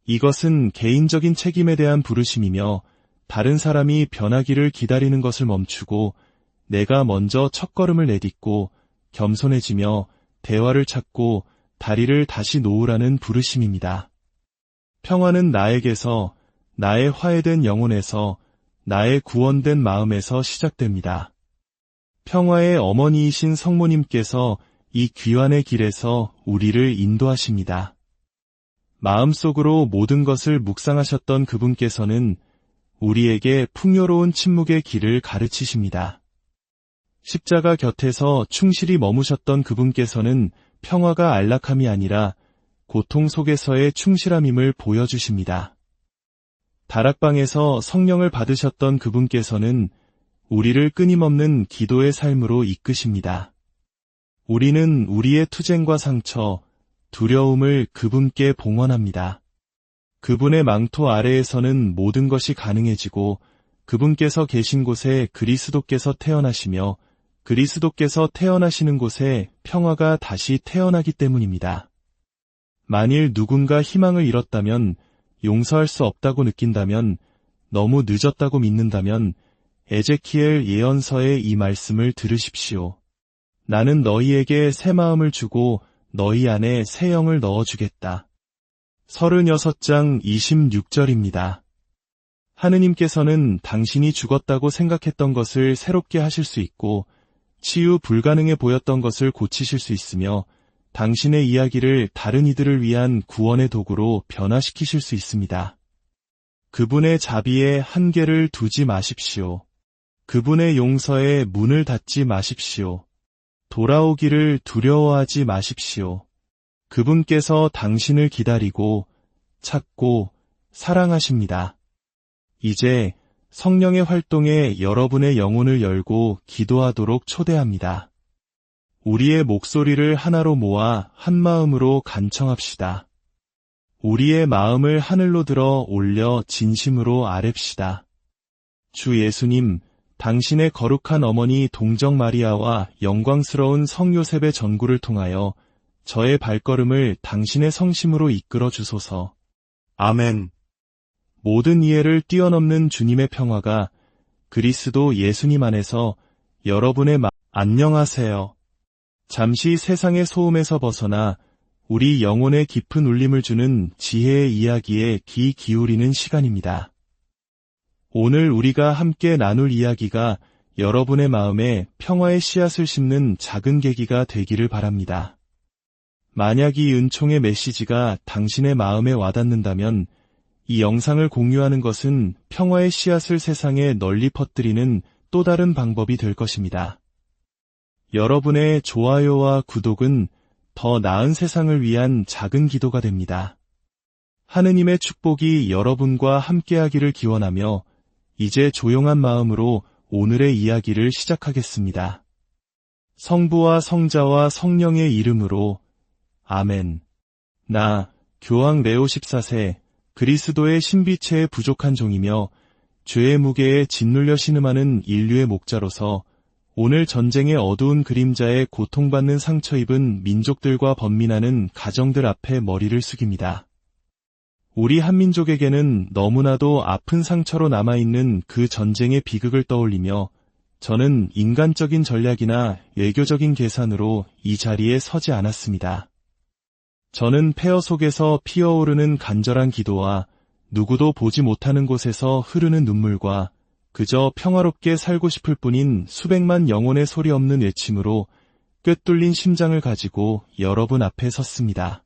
이것은 개인적인 책임에 대한 부르심이며 다른 사람이 변하기를 기다리는 것을 멈추고 내가 먼저 첫걸음을 내딛고 겸손해지며 대화를 찾고 다리를 다시 놓으라는 부르심입니다. 평화는 나에게서, 나의 화해된 영혼에서, 나의 구원된 마음에서 시작됩니다. 평화의 어머니이신 성모님께서 이 귀환의 길에서 우리를 인도하십니다. 마음속으로 모든 것을 묵상하셨던 그분께서는 우리에게 풍요로운 침묵의 길을 가르치십니다. 십자가 곁에서 충실히 머무셨던 그분께서는 평화가 안락함이 아니라 고통 속에서의 충실함임을 보여주십니다. 다락방에서 성령을 받으셨던 그분께서는 우리를 끊임없는 기도의 삶으로 이끄십니다. 우리는 우리의 투쟁과 상처, 두려움을 그분께 봉헌합니다. 그분의 망토 아래에서는 모든 것이 가능해지고 그분께서 계신 곳에 그리스도께서 태어나시며 그리스도께서 태어나시는 곳에 평화가 다시 태어나기 때문입니다. 만일 누군가 희망을 잃었다면, 용서할 수 없다고 느낀다면, 너무 늦었다고 믿는다면 에제키엘 예언서의 이 말씀을 들으십시오. 나는 너희에게 새 마음을 주고 너희 안에 새 영을 넣어주겠다. 36장 26절입니다. 하느님께서는 당신이 죽었다고 생각했던 것을 새롭게 하실 수 있고 치유 불가능해 보였던 것을 고치실 수 있으며 당신의 이야기를 다른 이들을 위한 구원의 도구로 변화시키실 수 있습니다. 그분의 자비에 한계를 두지 마십시오. 그분의 용서에 문을 닫지 마십시오. 돌아오기를 두려워하지 마십시오. 그분께서 당신을 기다리고 찾고 사랑하십니다. 이제 성령의 활동에 여러분의 영혼을 열고 기도하도록 초대합니다. 우리의 목소리를 하나로 모아 한 마음으로 간청합시다. 우리의 마음을 하늘로 들어 올려 진심으로 아뢰시다. 주 예수님, 당신의 거룩한 어머니 동정 마리아와 영광스러운 성 요셉의 전구를 통하여 저의 발걸음을 당신의 성심으로 이끌어 주소서. 아멘. 모든 이해를 뛰어넘는 주님의 평화가 그리스도 예수님 안에서 여러분의 안녕하세요. 잠시 세상의 소음에서 벗어나 우리 영혼에 깊은 울림을 주는 지혜의 이야기에 귀 기울이는 시간입니다. 오늘 우리가 함께 나눌 이야기가 여러분의 마음에 평화의 씨앗을 심는 작은 계기가 되기를 바랍니다. 만약 이 은총의 메시지가 당신의 마음에 와닿는다면 이 영상을 공유하는 것은 평화의 씨앗을 세상에 널리 퍼뜨리는 또 다른 방법이 될 것입니다. 여러분의 좋아요와 구독은 더 나은 세상을 위한 작은 기도가 됩니다. 하느님의 축복이 여러분과 함께하기를 기원하며 이제 조용한 마음으로 오늘의 이야기를 시작하겠습니다. 성부와 성자와 성령의 이름으로 아멘. 나 교황 레오 14세 그리스도의 신비체에 부족한 종이며 죄의 무게에 짓눌려 신음하는 인류의 목자로서 오늘 전쟁의 어두운 그림자에 고통받는 상처 입은 민족들과 번민하는 가정들 앞에 머리를 숙입니다. 우리 한민족에게는 너무나도 아픈 상처로 남아있는 그 전쟁의 비극을 떠올리며 저는 인간적인 전략이나 외교적인 계산으로 이 자리에 서지 않았습니다. 저는 폐허 속에서 피어오르는 간절한 기도와 누구도 보지 못하는 곳에서 흐르는 눈물과 그저 평화롭게 살고 싶을 뿐인 수백만 영혼의 소리 없는 외침으로 꿰뚫린 심장을 가지고 여러분 앞에 섰습니다.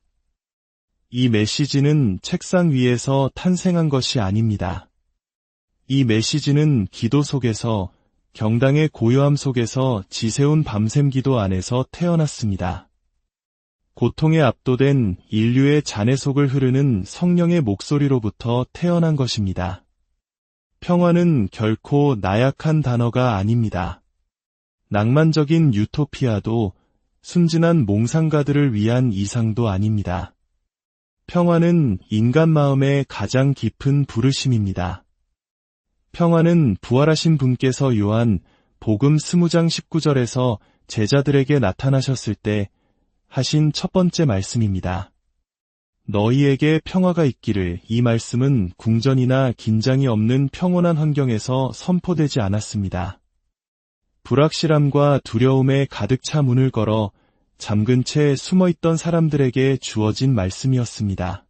이 메시지는 책상 위에서 탄생한 것이 아닙니다. 이 메시지는 기도 속에서, 경당의 고요함 속에서 지새운 밤샘 기도 안에서 태어났습니다. 고통에 압도된 인류의 잔해 속을 흐르는 성령의 목소리로부터 태어난 것입니다. 평화는 결코 나약한 단어가 아닙니다. 낭만적인 유토피아도 순진한 몽상가들을 위한 이상도 아닙니다. 평화는 인간 마음의 가장 깊은 부르심입니다. 평화는 부활하신 분께서 요한 복음 20장 19절에서 제자들에게 나타나셨을 때 하신 첫 번째 말씀입니다. 너희에게 평화가 있기를. 이 말씀은 궁전이나 긴장이 없는 평온한 환경에서 선포되지 않았습니다. 불확실함과 두려움에 가득 차 문을 걸어 잠근 채 숨어있던 사람들에게 주어진 말씀이었습니다.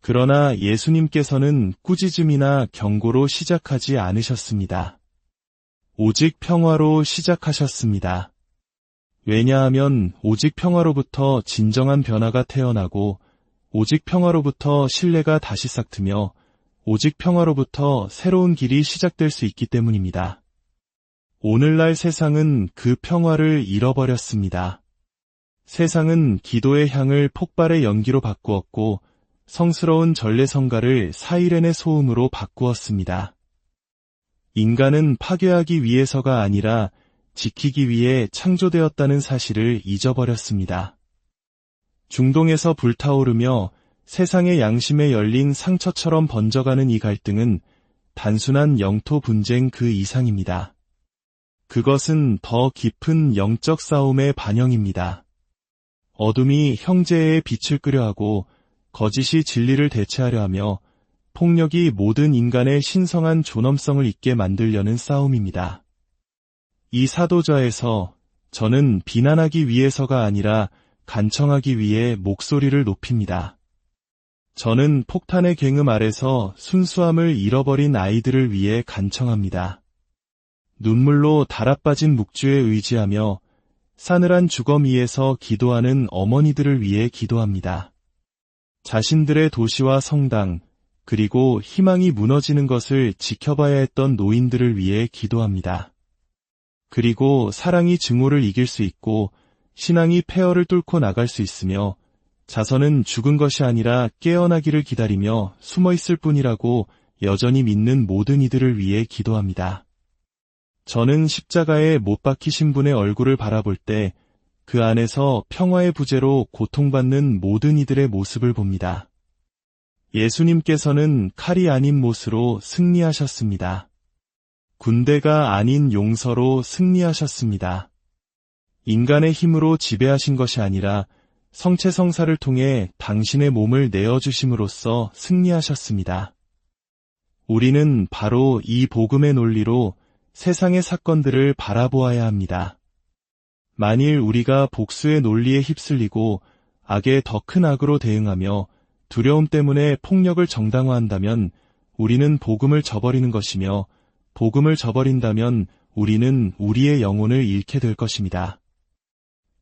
그러나 예수님께서는 꾸짖음이나 경고로 시작하지 않으셨습니다. 오직 평화로 시작하셨습니다. 왜냐하면 오직 평화로부터 진정한 변화가 태어나고 오직 평화로부터 신뢰가 다시 싹트며 오직 평화로부터 새로운 길이 시작될 수 있기 때문입니다. 오늘날 세상은 그 평화를 잃어버렸습니다. 세상은 기도의 향을 폭발의 연기로 바꾸었고 성스러운 전례성가를 사이렌의 소음으로 바꾸었습니다. 인간은 파괴하기 위해서가 아니라 지키기 위해 창조되었다는 사실을 잊어버렸습니다. 중동에서 불타오르며 세상의 양심에 열린 상처처럼 번져가는 이 갈등은 단순한 영토 분쟁 그 이상입니다. 그것은 더 깊은 영적 싸움의 반영입니다. 어둠이 형제의 빛을 끄려하고 거짓이 진리를 대체하려 하며 폭력이 모든 인간의 신성한 존엄성을 잊게 만들려는 싸움입니다. 이 사도자에서 저는 비난하기 위해서가 아니라 간청하기 위해 목소리를 높입니다. 저는 폭탄의 굉음 아래서 순수함을 잃어버린 아이들을 위해 간청합니다. 눈물로 달아빠진 묵주에 의지하며 싸늘한 주검 위에서 기도하는 어머니들을 위해 기도합니다. 자신들의 도시와 성당, 그리고 희망이 무너지는 것을 지켜봐야 했던 노인들을 위해 기도합니다. 그리고 사랑이 증오를 이길 수 있고 신앙이 폐허를 뚫고 나갈 수 있으며 자선은 죽은 것이 아니라 깨어나기를 기다리며 숨어있을 뿐이라고 여전히 믿는 모든 이들을 위해 기도합니다. 저는 십자가에 못 박히신 분의 얼굴을 바라볼 때 그 안에서 평화의 부재로 고통받는 모든 이들의 모습을 봅니다. 예수님께서는 칼이 아닌 못으로 승리하셨습니다. 군대가 아닌 용서로 승리하셨습니다. 인간의 힘으로 지배하신 것이 아니라 성체성사를 통해 당신의 몸을 내어주심으로써 승리하셨습니다. 우리는 바로 이 복음의 논리로 세상의 사건들을 바라보아야 합니다. 만일 우리가 복수의 논리에 휩쓸리고 악에 더 큰 악으로 대응하며 두려움 때문에 폭력을 정당화한다면 우리는 복음을 저버리는 것이며 복음을 저버린다면 우리는 우리의 영혼을 잃게 될 것입니다.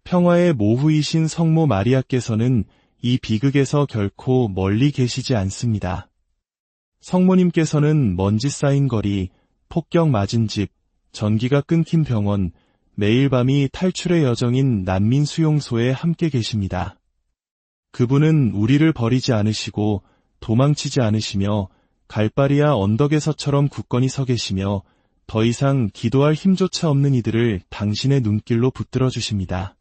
평화의 모후이신 성모 마리아께서는 이 비극에서 결코 멀리 계시지 않습니다. 성모님께서는 먼지 쌓인 거리, 폭격 맞은 집, 전기가 끊긴 병원, 매일 밤이 탈출의 여정인 난민 수용소에 함께 계십니다. 그분은 우리를 버리지 않으시고 도망치지 않으시며 갈바리아 언덕에서처럼 굳건히 서 계시며 더 이상 기도할 힘조차 없는 이들을 당신의 눈길로 붙들어 주십니다.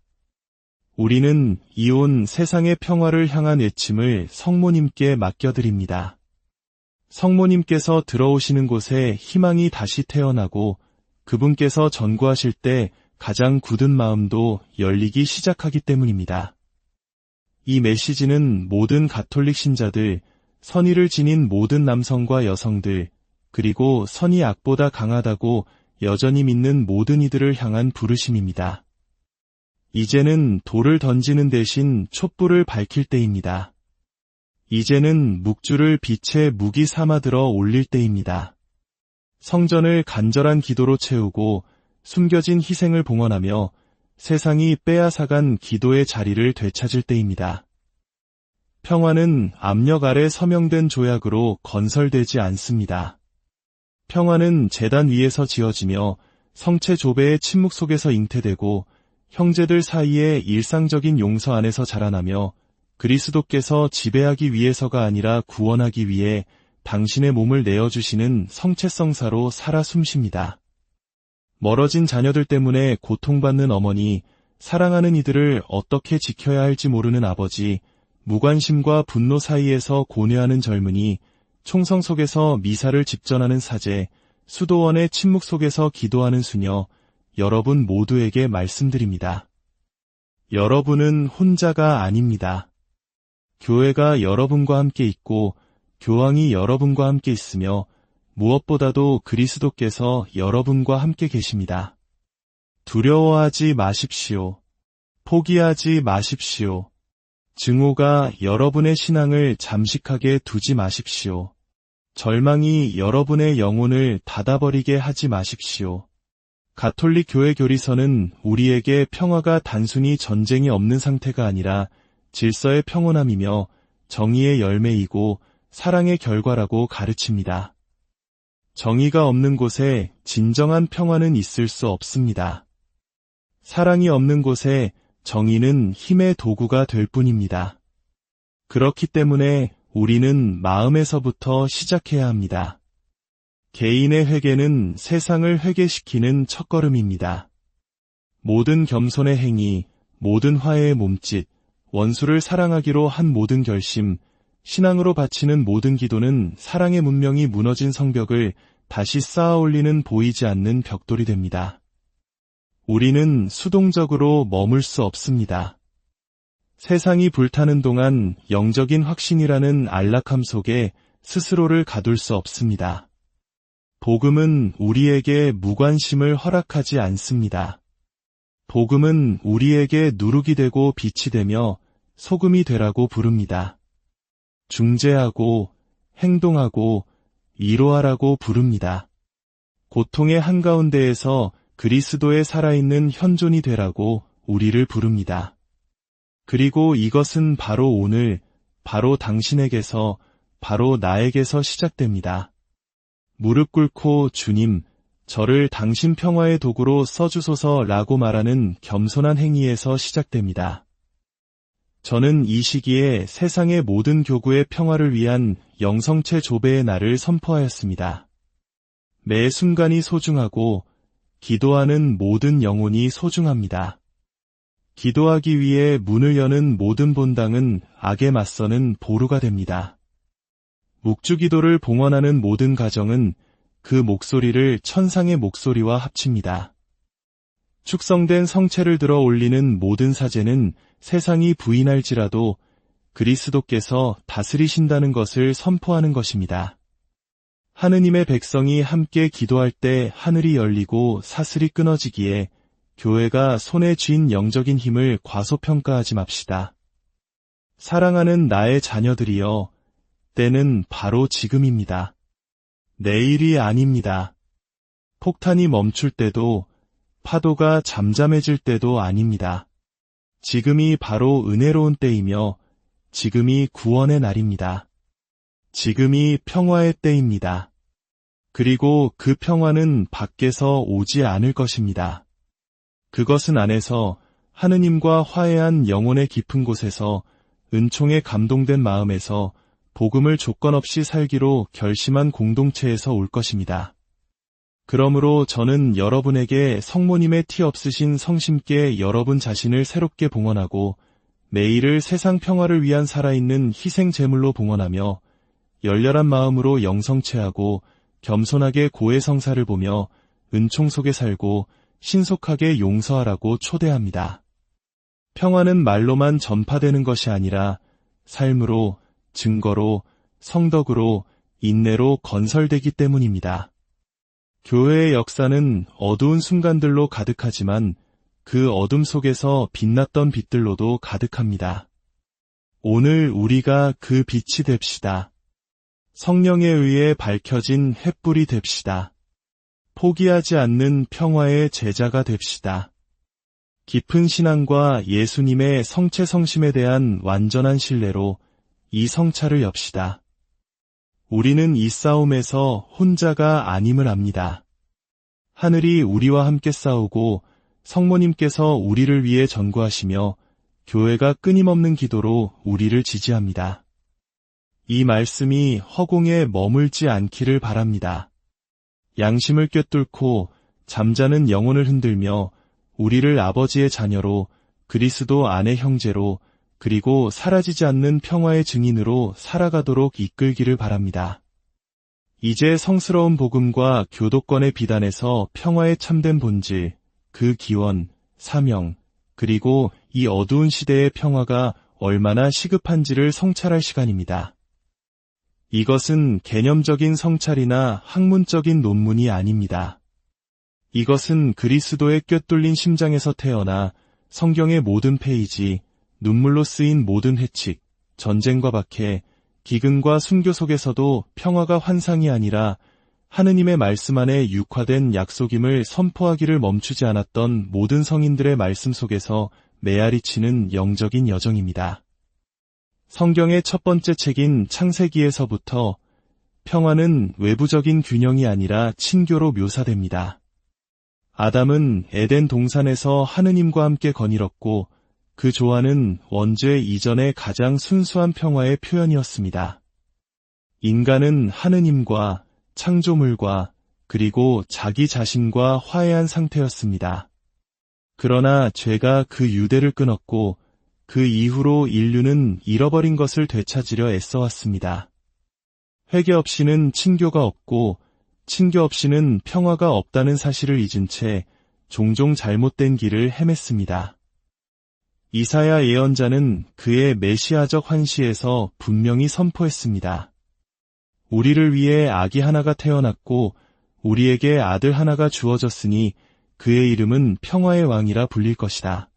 우리는 이온 세상의 평화를 향한 외침을 성모님께 맡겨드립니다. 성모님께서 들어오시는 곳에 희망이 다시 태어나고 그분께서 전구하실 때 가장 굳은 마음도 열리기 시작하기 때문입니다. 이 메시지는 모든 가톨릭 신자들, 선의를 지닌 모든 남성과 여성들, 그리고 선이 악보다 강하다고 여전히 믿는 모든 이들을 향한 부르심입니다. 이제는 돌을 던지는 대신 촛불을 밝힐 때입니다. 이제는 묵주를 빛의 무기 삼아 들어 올릴 때입니다. 성전을 간절한 기도로 채우고 숨겨진 희생을 봉헌하며 세상이 빼앗아간 기도의 자리를 되찾을 때입니다. 평화는 압력 아래 서명된 조약으로 건설되지 않습니다. 평화는 제단 위에서 지어지며 성체 조배의 침묵 속에서 잉태되고 형제들 사이의 일상적인 용서 안에서 자라나며 그리스도께서 지배하기 위해서가 아니라 구원하기 위해 당신의 몸을 내어주시는 성체성사로 살아 숨쉽니다. 멀어진 자녀들 때문에 고통받는 어머니, 사랑하는 이들을 어떻게 지켜야 할지 모르는 아버지, 무관심과 분노 사이에서 고뇌하는 젊은이, 총성 속에서 미사를 집전하는 사제, 수도원의 침묵 속에서 기도하는 수녀, 여러분 모두에게 말씀드립니다. 여러분은 혼자가 아닙니다. 교회가 여러분과 함께 있고 교황이 여러분과 함께 있으며 무엇보다도 그리스도께서 여러분과 함께 계십니다. 두려워하지 마십시오. 포기하지 마십시오. 증오가 여러분의 신앙을 잠식하게 두지 마십시오. 절망이 여러분의 영혼을 닫아버리게 하지 마십시오. 가톨릭 교회 교리서는 우리에게 평화가 단순히 전쟁이 없는 상태가 아니라 질서의 평온함이며 정의의 열매이고 사랑의 결과라고 가르칩니다. 정의가 없는 곳에 진정한 평화는 있을 수 없습니다. 사랑이 없는 곳에 정의는 힘의 도구가 될 뿐입니다. 그렇기 때문에 우리는 마음에서부터 시작해야 합니다. 개인의 회개는 세상을 회개시키는 첫걸음입니다. 모든 겸손의 행위, 모든 화해의 몸짓, 원수를 사랑하기로 한 모든 결심, 신앙으로 바치는 모든 기도는 사랑의 문명이 무너진 성벽을 다시 쌓아 올리는 보이지 않는 벽돌이 됩니다. 우리는 수동적으로 머물 수 없습니다. 세상이 불타는 동안 영적인 확신이라는 안락함 속에 스스로를 가둘 수 없습니다. 복음은 우리에게 무관심을 허락하지 않습니다. 복음은 우리에게 누룩이 되고 빛이 되며 소금이 되라고 부릅니다. 중재하고 행동하고 위로하라고 부릅니다. 고통의 한가운데에서 그리스도의 살아있는 현존이 되라고 우리를 부릅니다. 그리고 이것은 바로 오늘, 바로 당신에게서, 바로 나에게서 시작됩니다. 무릎 꿇고 주님, 저를 당신 평화의 도구로 써주소서라고 말하는 겸손한 행위에서 시작됩니다. 저는 이 시기에 세상의 모든 교구의 평화를 위한 영성체 조배의 날을 선포하였습니다. 매 순간이 소중하고 기도하는 모든 영혼이 소중합니다. 기도하기 위해 문을 여는 모든 본당은 악에 맞서는 보루가 됩니다. 묵주기도를 봉헌하는 모든 가정은 그 목소리를 천상의 목소리와 합칩니다. 축성된 성체를 들어 올리는 모든 사제는 세상이 부인할지라도 그리스도께서 다스리신다는 것을 선포하는 것입니다. 하느님의 백성이 함께 기도할 때 하늘이 열리고 사슬이 끊어지기에 교회가 손에 쥔 영적인 힘을 과소평가하지 맙시다. 사랑하는 나의 자녀들이여, 때는 바로 지금입니다. 내일이 아닙니다. 폭탄이 멈출 때도, 파도가 잠잠해질 때도 아닙니다. 지금이 바로 은혜로운 때이며 지금이 구원의 날입니다. 지금이 평화의 때입니다. 그리고 그 평화는 밖에서 오지 않을 것입니다. 그것은 안에서 하느님과 화해한 영혼의 깊은 곳에서 은총에 감동된 마음에서 복음을 조건 없이 살기로 결심한 공동체에서 올 것입니다. 그러므로 저는 여러분에게 성모님의 티 없으신 성심께 여러분 자신을 새롭게 봉헌하고 매일을 세상 평화를 위한 살아있는 희생 제물로 봉헌하며 열렬한 마음으로 영성체하고 겸손하게 고해 성사를 보며 은총 속에 살고 신속하게 용서하라고 초대합니다. 평화는 말로만 전파되는 것이 아니라 삶으로, 증거로, 성덕으로, 인내로 건설되기 때문입니다. 교회의 역사는 어두운 순간들로 가득하지만 그 어둠 속에서 빛났던 빛들로도 가득합니다. 오늘 우리가 그 빛이 됩시다. 성령에 의해 밝혀진 횃불이 됩시다. 포기하지 않는 평화의 제자가 됩시다. 깊은 신앙과 예수님의 성체 성심에 대한 완전한 신뢰로 이 성차를 엽시다. 우리는 이 싸움에서 혼자가 아님을 압니다. 하늘이 우리와 함께 싸우고 성모님께서 우리를 위해 전구하시며 교회가 끊임없는 기도로 우리를 지지합니다. 이 말씀이 허공에 머물지 않기를 바랍니다. 양심을 꿰뚫고 잠자는 영혼을 흔들며 우리를 아버지의 자녀로 그리스도 안의 형제로 그리고 사라지지 않는 평화의 증인으로 살아가도록 이끌기를 바랍니다. 이제 성스러운 복음과 교도권의 비단에서 평화의 참된 본질, 그 기원, 사명, 그리고 이 어두운 시대의 평화가 얼마나 시급한지를 성찰할 시간입니다. 이것은 개념적인 성찰이나 학문적인 논문이 아닙니다. 이것은 그리스도의 꿰뚫린 심장에서 태어나 성경의 모든 페이지, 눈물로 쓰인 모든 회칙, 전쟁과 박해, 기근과 순교 속에서도 평화가 환상이 아니라 하느님의 말씀 안에 육화된 약속임을 선포하기를 멈추지 않았던 모든 성인들의 말씀 속에서 메아리치는 영적인 여정입니다. 성경의 첫 번째 책인 창세기에서부터 평화는 외부적인 균형이 아니라 친교로 묘사됩니다. 아담은 에덴 동산에서 하느님과 함께 거닐었고 그 조화는 원죄 이전의 가장 순수한 평화의 표현이었습니다. 인간은 하느님과 창조물과 그리고 자기 자신과 화해한 상태였습니다. 그러나 죄가 그 유대를 끊었고 그 이후로 인류는 잃어버린 것을 되찾으려 애써왔습니다. 회개 없이는 친교가 없고 친교 없이는 평화가 없다는 사실을 잊은 채 종종 잘못된 길을 헤맸습니다. 이사야 예언자는 그의 메시아적 환시에서 분명히 선포했습니다. 우리를 위해 아기 하나가 태어났고 우리에게 아들 하나가 주어졌으니 그의 이름은 평화의 왕이라 불릴 것이다.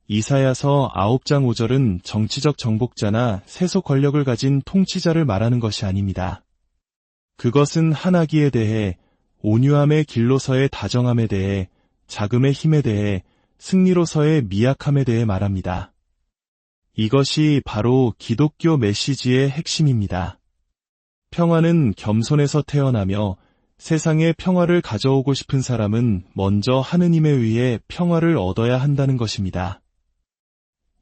이사야서 9장 5절은 정치적 정복자나 세속 권력을 가진 통치자를 말하는 것이 아닙니다. 그것은 한 아기에 대해, 온유함의 길로서의 다정함에 대해, 자금의 힘에 대해, 승리로서의 미약함에 대해 말합니다. 이것이 바로 기독교 메시지의 핵심입니다. 평화는 겸손에서 태어나며 세상에 평화를 가져오고 싶은 사람은 먼저 하느님에 의해 평화를 얻어야 한다는 것입니다.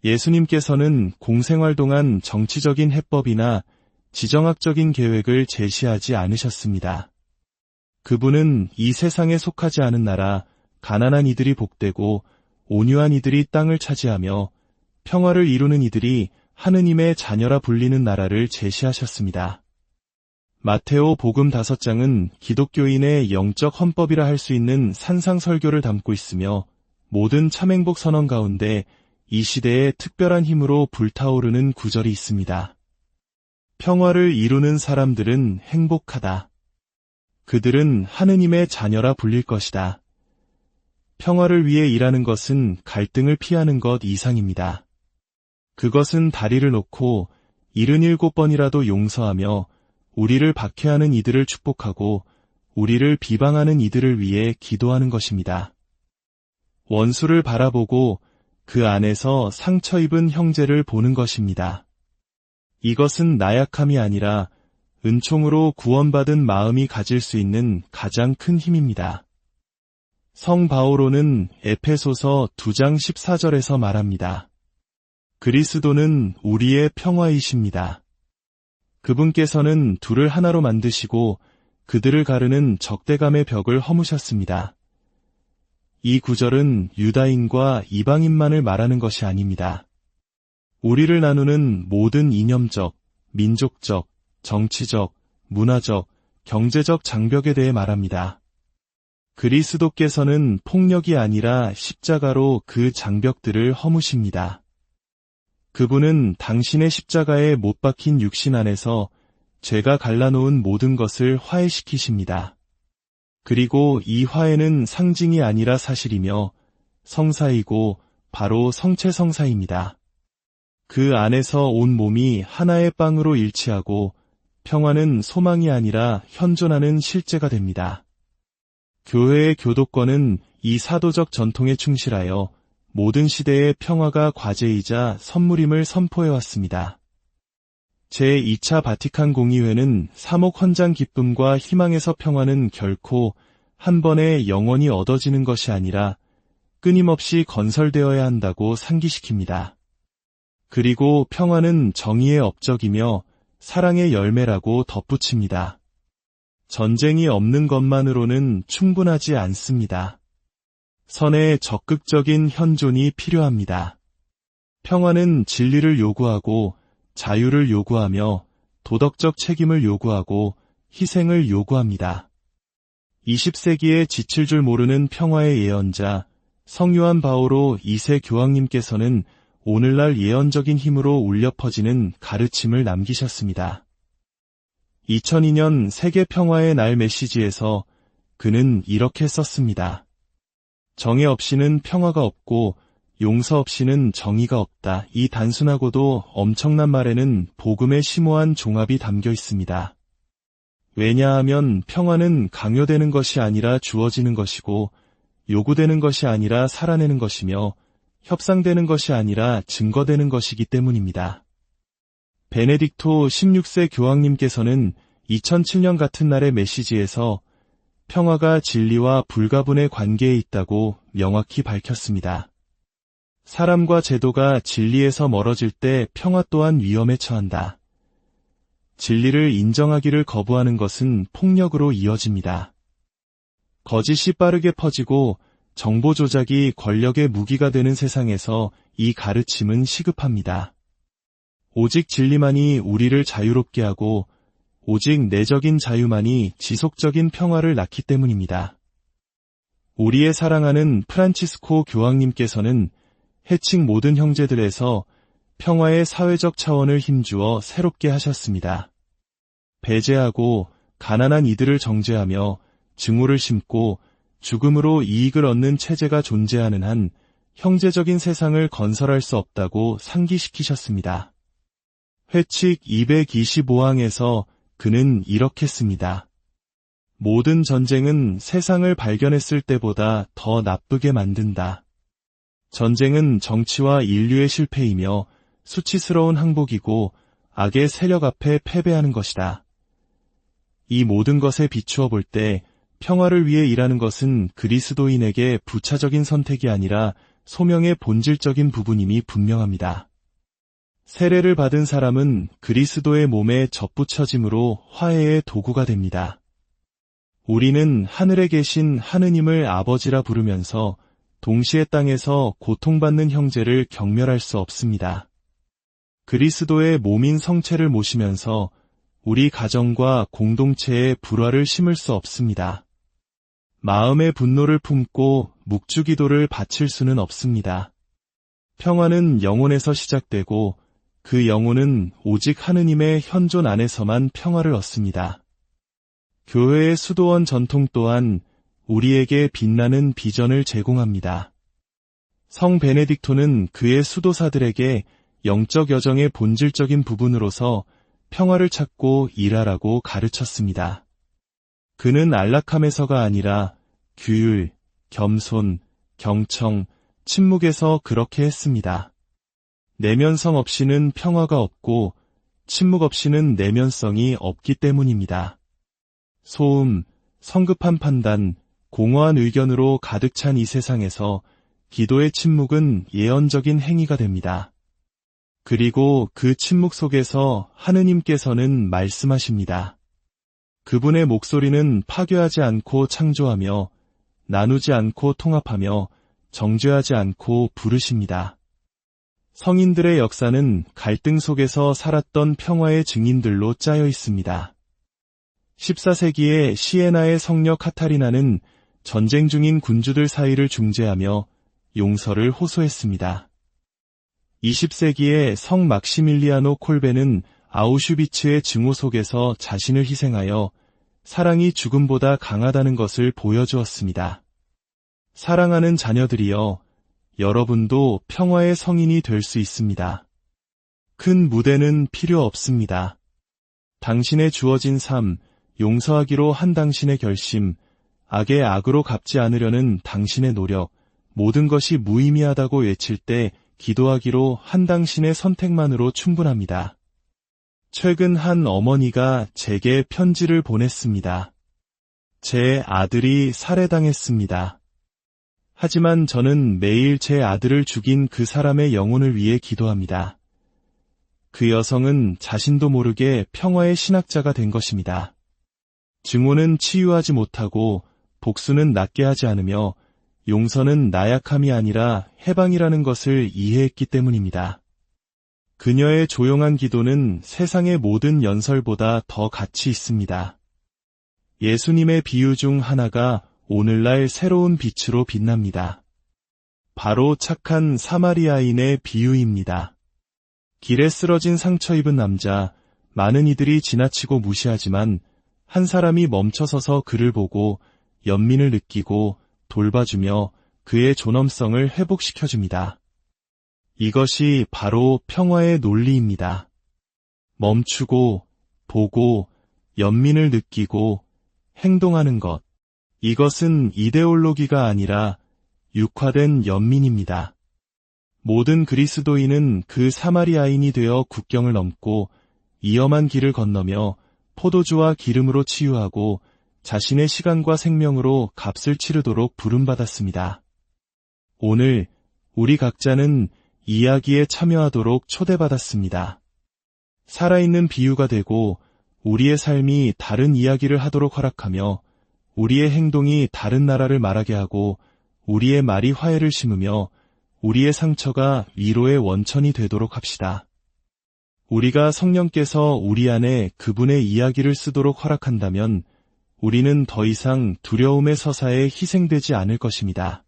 예수님께서는 공생활 동안 정치적인 해법이나 지정학적인 계획을 제시하지 않으셨습니다. 그분은 이 세상에 속하지 않은 나라, 가난한 이들이 복되고 온유한 이들이 땅을 차지하며 평화를 이루는 이들이 하느님의 자녀라 불리는 나라를 제시하셨습니다. 마테오 복음 5장은 기독교인의 영적 헌법이라 할 수 있는 산상설교를 담고 있으며 모든 참행복 선언 가운데 이 시대에 특별한 힘으로 불타오르는 구절이 있습니다. 평화를 이루는 사람들은 행복하다. 그들은 하느님의 자녀라 불릴 것이다. 평화를 위해 일하는 것은 갈등을 피하는 것 이상입니다. 그것은 다리를 놓고 77번이라도 용서하며 우리를 박해하는 이들을 축복하고 우리를 비방하는 이들을 위해 기도하는 것입니다. 원수를 바라보고 그 안에서 상처 입은 형제를 보는 것입니다. 이것은 나약함이 아니라 은총으로 구원받은 마음이 가질 수 있는 가장 큰 힘입니다. 성 바오로는 에페소서 2장 14절에서 말합니다. 그리스도는 우리의 평화이십니다. 그분께서는 둘을 하나로 만드시고 그들을 가르는 적대감의 벽을 허무셨습니다. 이 구절은 유다인과 이방인만을 말하는 것이 아닙니다. 우리를 나누는 모든 이념적, 민족적, 정치적, 문화적, 경제적 장벽에 대해 말합니다. 그리스도께서는 폭력이 아니라 십자가로 그 장벽들을 허무십니다. 그분은 당신의 십자가에 못 박힌 육신 안에서 죄가 갈라놓은 모든 것을 화해시키십니다. 그리고 이 화해는 상징이 아니라 사실이며 성사이고 바로 성체성사입니다. 그 안에서 온 몸이 하나의 빵으로 일치하고 평화는 소망이 아니라 현존하는 실제가 됩니다. 교회의 교도권은 이 사도적 전통에 충실하여 모든 시대의 평화가 과제이자 선물임을 선포해왔습니다. 제2차 바티칸 공의회는 사목 헌장 기쁨과 희망에서 평화는 결코 한 번에 영원히 얻어지는 것이 아니라 끊임없이 건설되어야 한다고 상기시킵니다. 그리고 평화는 정의의 업적이며 사랑의 열매라고 덧붙입니다. 전쟁이 없는 것만으로는 충분하지 않습니다. 선의 적극적인 현존이 필요합니다. 평화는 진리를 요구하고 자유를 요구하며 도덕적 책임을 요구하고 희생을 요구합니다. 20세기에 지칠 줄 모르는 평화의 예언자 성요한 바오로 2세 교황님께서는 오늘날 예언적인 힘으로 울려 퍼지는 가르침을 남기셨습니다. 2002년 세계 평화의 날 메시지에서 그는 이렇게 썼습니다. 정의 없이는 평화가 없고 용서 없이는 정의가 없다. 이 단순하고도 엄청난 말에는 복음의 심오한 종합이 담겨 있습니다. 왜냐하면 평화는 강요되는 것이 아니라 주어지는 것이고 요구되는 것이 아니라 살아내는 것이며 협상되는 것이 아니라 증거되는 것이기 때문입니다. 베네딕토 16세 교황님께서는 2007년 같은 날의 메시지에서 평화가 진리와 불가분의 관계에 있다고 명확히 밝혔습니다. 사람과 제도가 진리에서 멀어질 때 평화 또한 위험에 처한다. 진리를 인정하기를 거부하는 것은 폭력으로 이어집니다. 거짓이 빠르게 퍼지고 정보 조작이 권력의 무기가 되는 세상에서 이 가르침은 시급합니다. 오직 진리만이 우리를 자유롭게 하고 오직 내적인 자유만이 지속적인 평화를 낳기 때문입니다. 우리의 사랑하는 프란치스코 교황님께서는 해칭 모든 형제들에서 평화의 사회적 차원을 힘주어 새롭게 하셨습니다. 배제하고 가난한 이들을 정죄하며 증오를 심고 죽음으로 이익을 얻는 체제가 존재하는 한 형제적인 세상을 건설할 수 없다고 상기시키셨습니다. 회칙 225항에서 그는 이렇게 씁니다. 모든 전쟁은 세상을 발견했을 때보다 더 나쁘게 만든다. 전쟁은 정치와 인류의 실패이며 수치스러운 항복이고 악의 세력 앞에 패배하는 것이다. 이 모든 것에 비추어 볼 때 평화를 위해 일하는 것은 그리스도인에게 부차적인 선택이 아니라 소명의 본질적인 부분임이 분명합니다. 세례를 받은 사람은 그리스도의 몸에 접붙여짐으로 화해의 도구가 됩니다. 우리는 하늘에 계신 하느님을 아버지라 부르면서 동시에 땅에서 고통받는 형제를 경멸할 수 없습니다. 그리스도의 몸인 성체를 모시면서 우리 가정과 공동체에 불화를 심을 수 없습니다. 마음의 분노를 품고 묵주기도를 바칠 수는 없습니다. 평화는 영혼에서 시작되고 그 영혼은 오직 하느님의 현존 안에서만 평화를 얻습니다. 교회의 수도원 전통 또한 우리에게 빛나는 비전을 제공합니다. 성 베네딕토는 그의 수도사들에게 영적 여정의 본질적인 부분으로서 평화를 찾고 일하라고 가르쳤습니다. 그는 안락함에서가 아니라 규율, 겸손, 경청, 침묵에서 그렇게 했습니다. 내면성 없이는 평화가 없고 침묵 없이는 내면성이 없기 때문입니다. 소음, 성급한 판단, 공허한 의견으로 가득 찬 이 세상에서 기도의 침묵은 예언적인 행위가 됩니다. 그리고 그 침묵 속에서 하느님께서는 말씀하십니다. 그분의 목소리는 파괴하지 않고 창조하며 나누지 않고 통합하며 정죄하지 않고 부르십니다. 성인들의 역사는 갈등 속에서 살았던 평화의 증인들로 짜여 있습니다. 14세기에 시에나의 성녀 카타리나는 전쟁 중인 군주들 사이를 중재하며 용서를 호소했습니다. 20세기의 성 막시밀리아노 콜베는 아우슈비츠의 증오 속에서 자신을 희생하여 사랑이 죽음보다 강하다는 것을 보여주었습니다. 사랑하는 자녀들이여, 여러분도 평화의 성인이 될 수 있습니다. 큰 무대는 필요 없습니다. 당신의 주어진 삶, 용서하기로 한 당신의 결심, 악의 악으로 갚지 않으려는 당신의 노력, 모든 것이 무의미하다고 외칠 때 기도하기로 한 당신의 선택만으로 충분합니다. 최근 한 어머니가 제게 편지를 보냈습니다. 제 아들이 살해당했습니다. 하지만 저는 매일 제 아들을 죽인 그 사람의 영혼을 위해 기도합니다. 그 여성은 자신도 모르게 평화의 신학자가 된 것입니다. 증오는 치유하지 못하고 복수는 낫게 하지 않으며 용서는 나약함이 아니라 해방이라는 것을 이해했기 때문입니다. 그녀의 조용한 기도는 세상의 모든 연설보다 더 가치 있습니다. 예수님의 비유 중 하나가 오늘날 새로운 빛으로 빛납니다. 바로 착한 사마리아인의 비유입니다. 길에 쓰러진 상처 입은 남자, 많은 이들이 지나치고 무시하지만 한 사람이 멈춰서서 그를 보고 연민을 느끼고 돌봐주며 그의 존엄성을 회복시켜줍니다. 이것이 바로 평화의 논리입니다. 멈추고, 보고, 연민을 느끼고, 행동하는 것. 이것은 이데올로기가 아니라 육화된 연민입니다. 모든 그리스도인은 그 사마리아인이 되어 국경을 넘고 위험한 길을 건너며 포도주와 기름으로 치유하고 자신의 시간과 생명으로 값을 치르도록 부름받았습니다. 오늘 우리 각자는 이야기에 참여하도록 초대받았습니다. 살아있는 비유가 되고 우리의 삶이 다른 이야기를 하도록 허락하며 우리의 행동이 다른 나라를 말하게 하고 우리의 말이 화해를 심으며 우리의 상처가 위로의 원천이 되도록 합시다. 우리가 성령께서 우리 안에 그분의 이야기를 쓰도록 허락한다면 우리는 더 이상 두려움의 서사에 희생되지 않을 것입니다.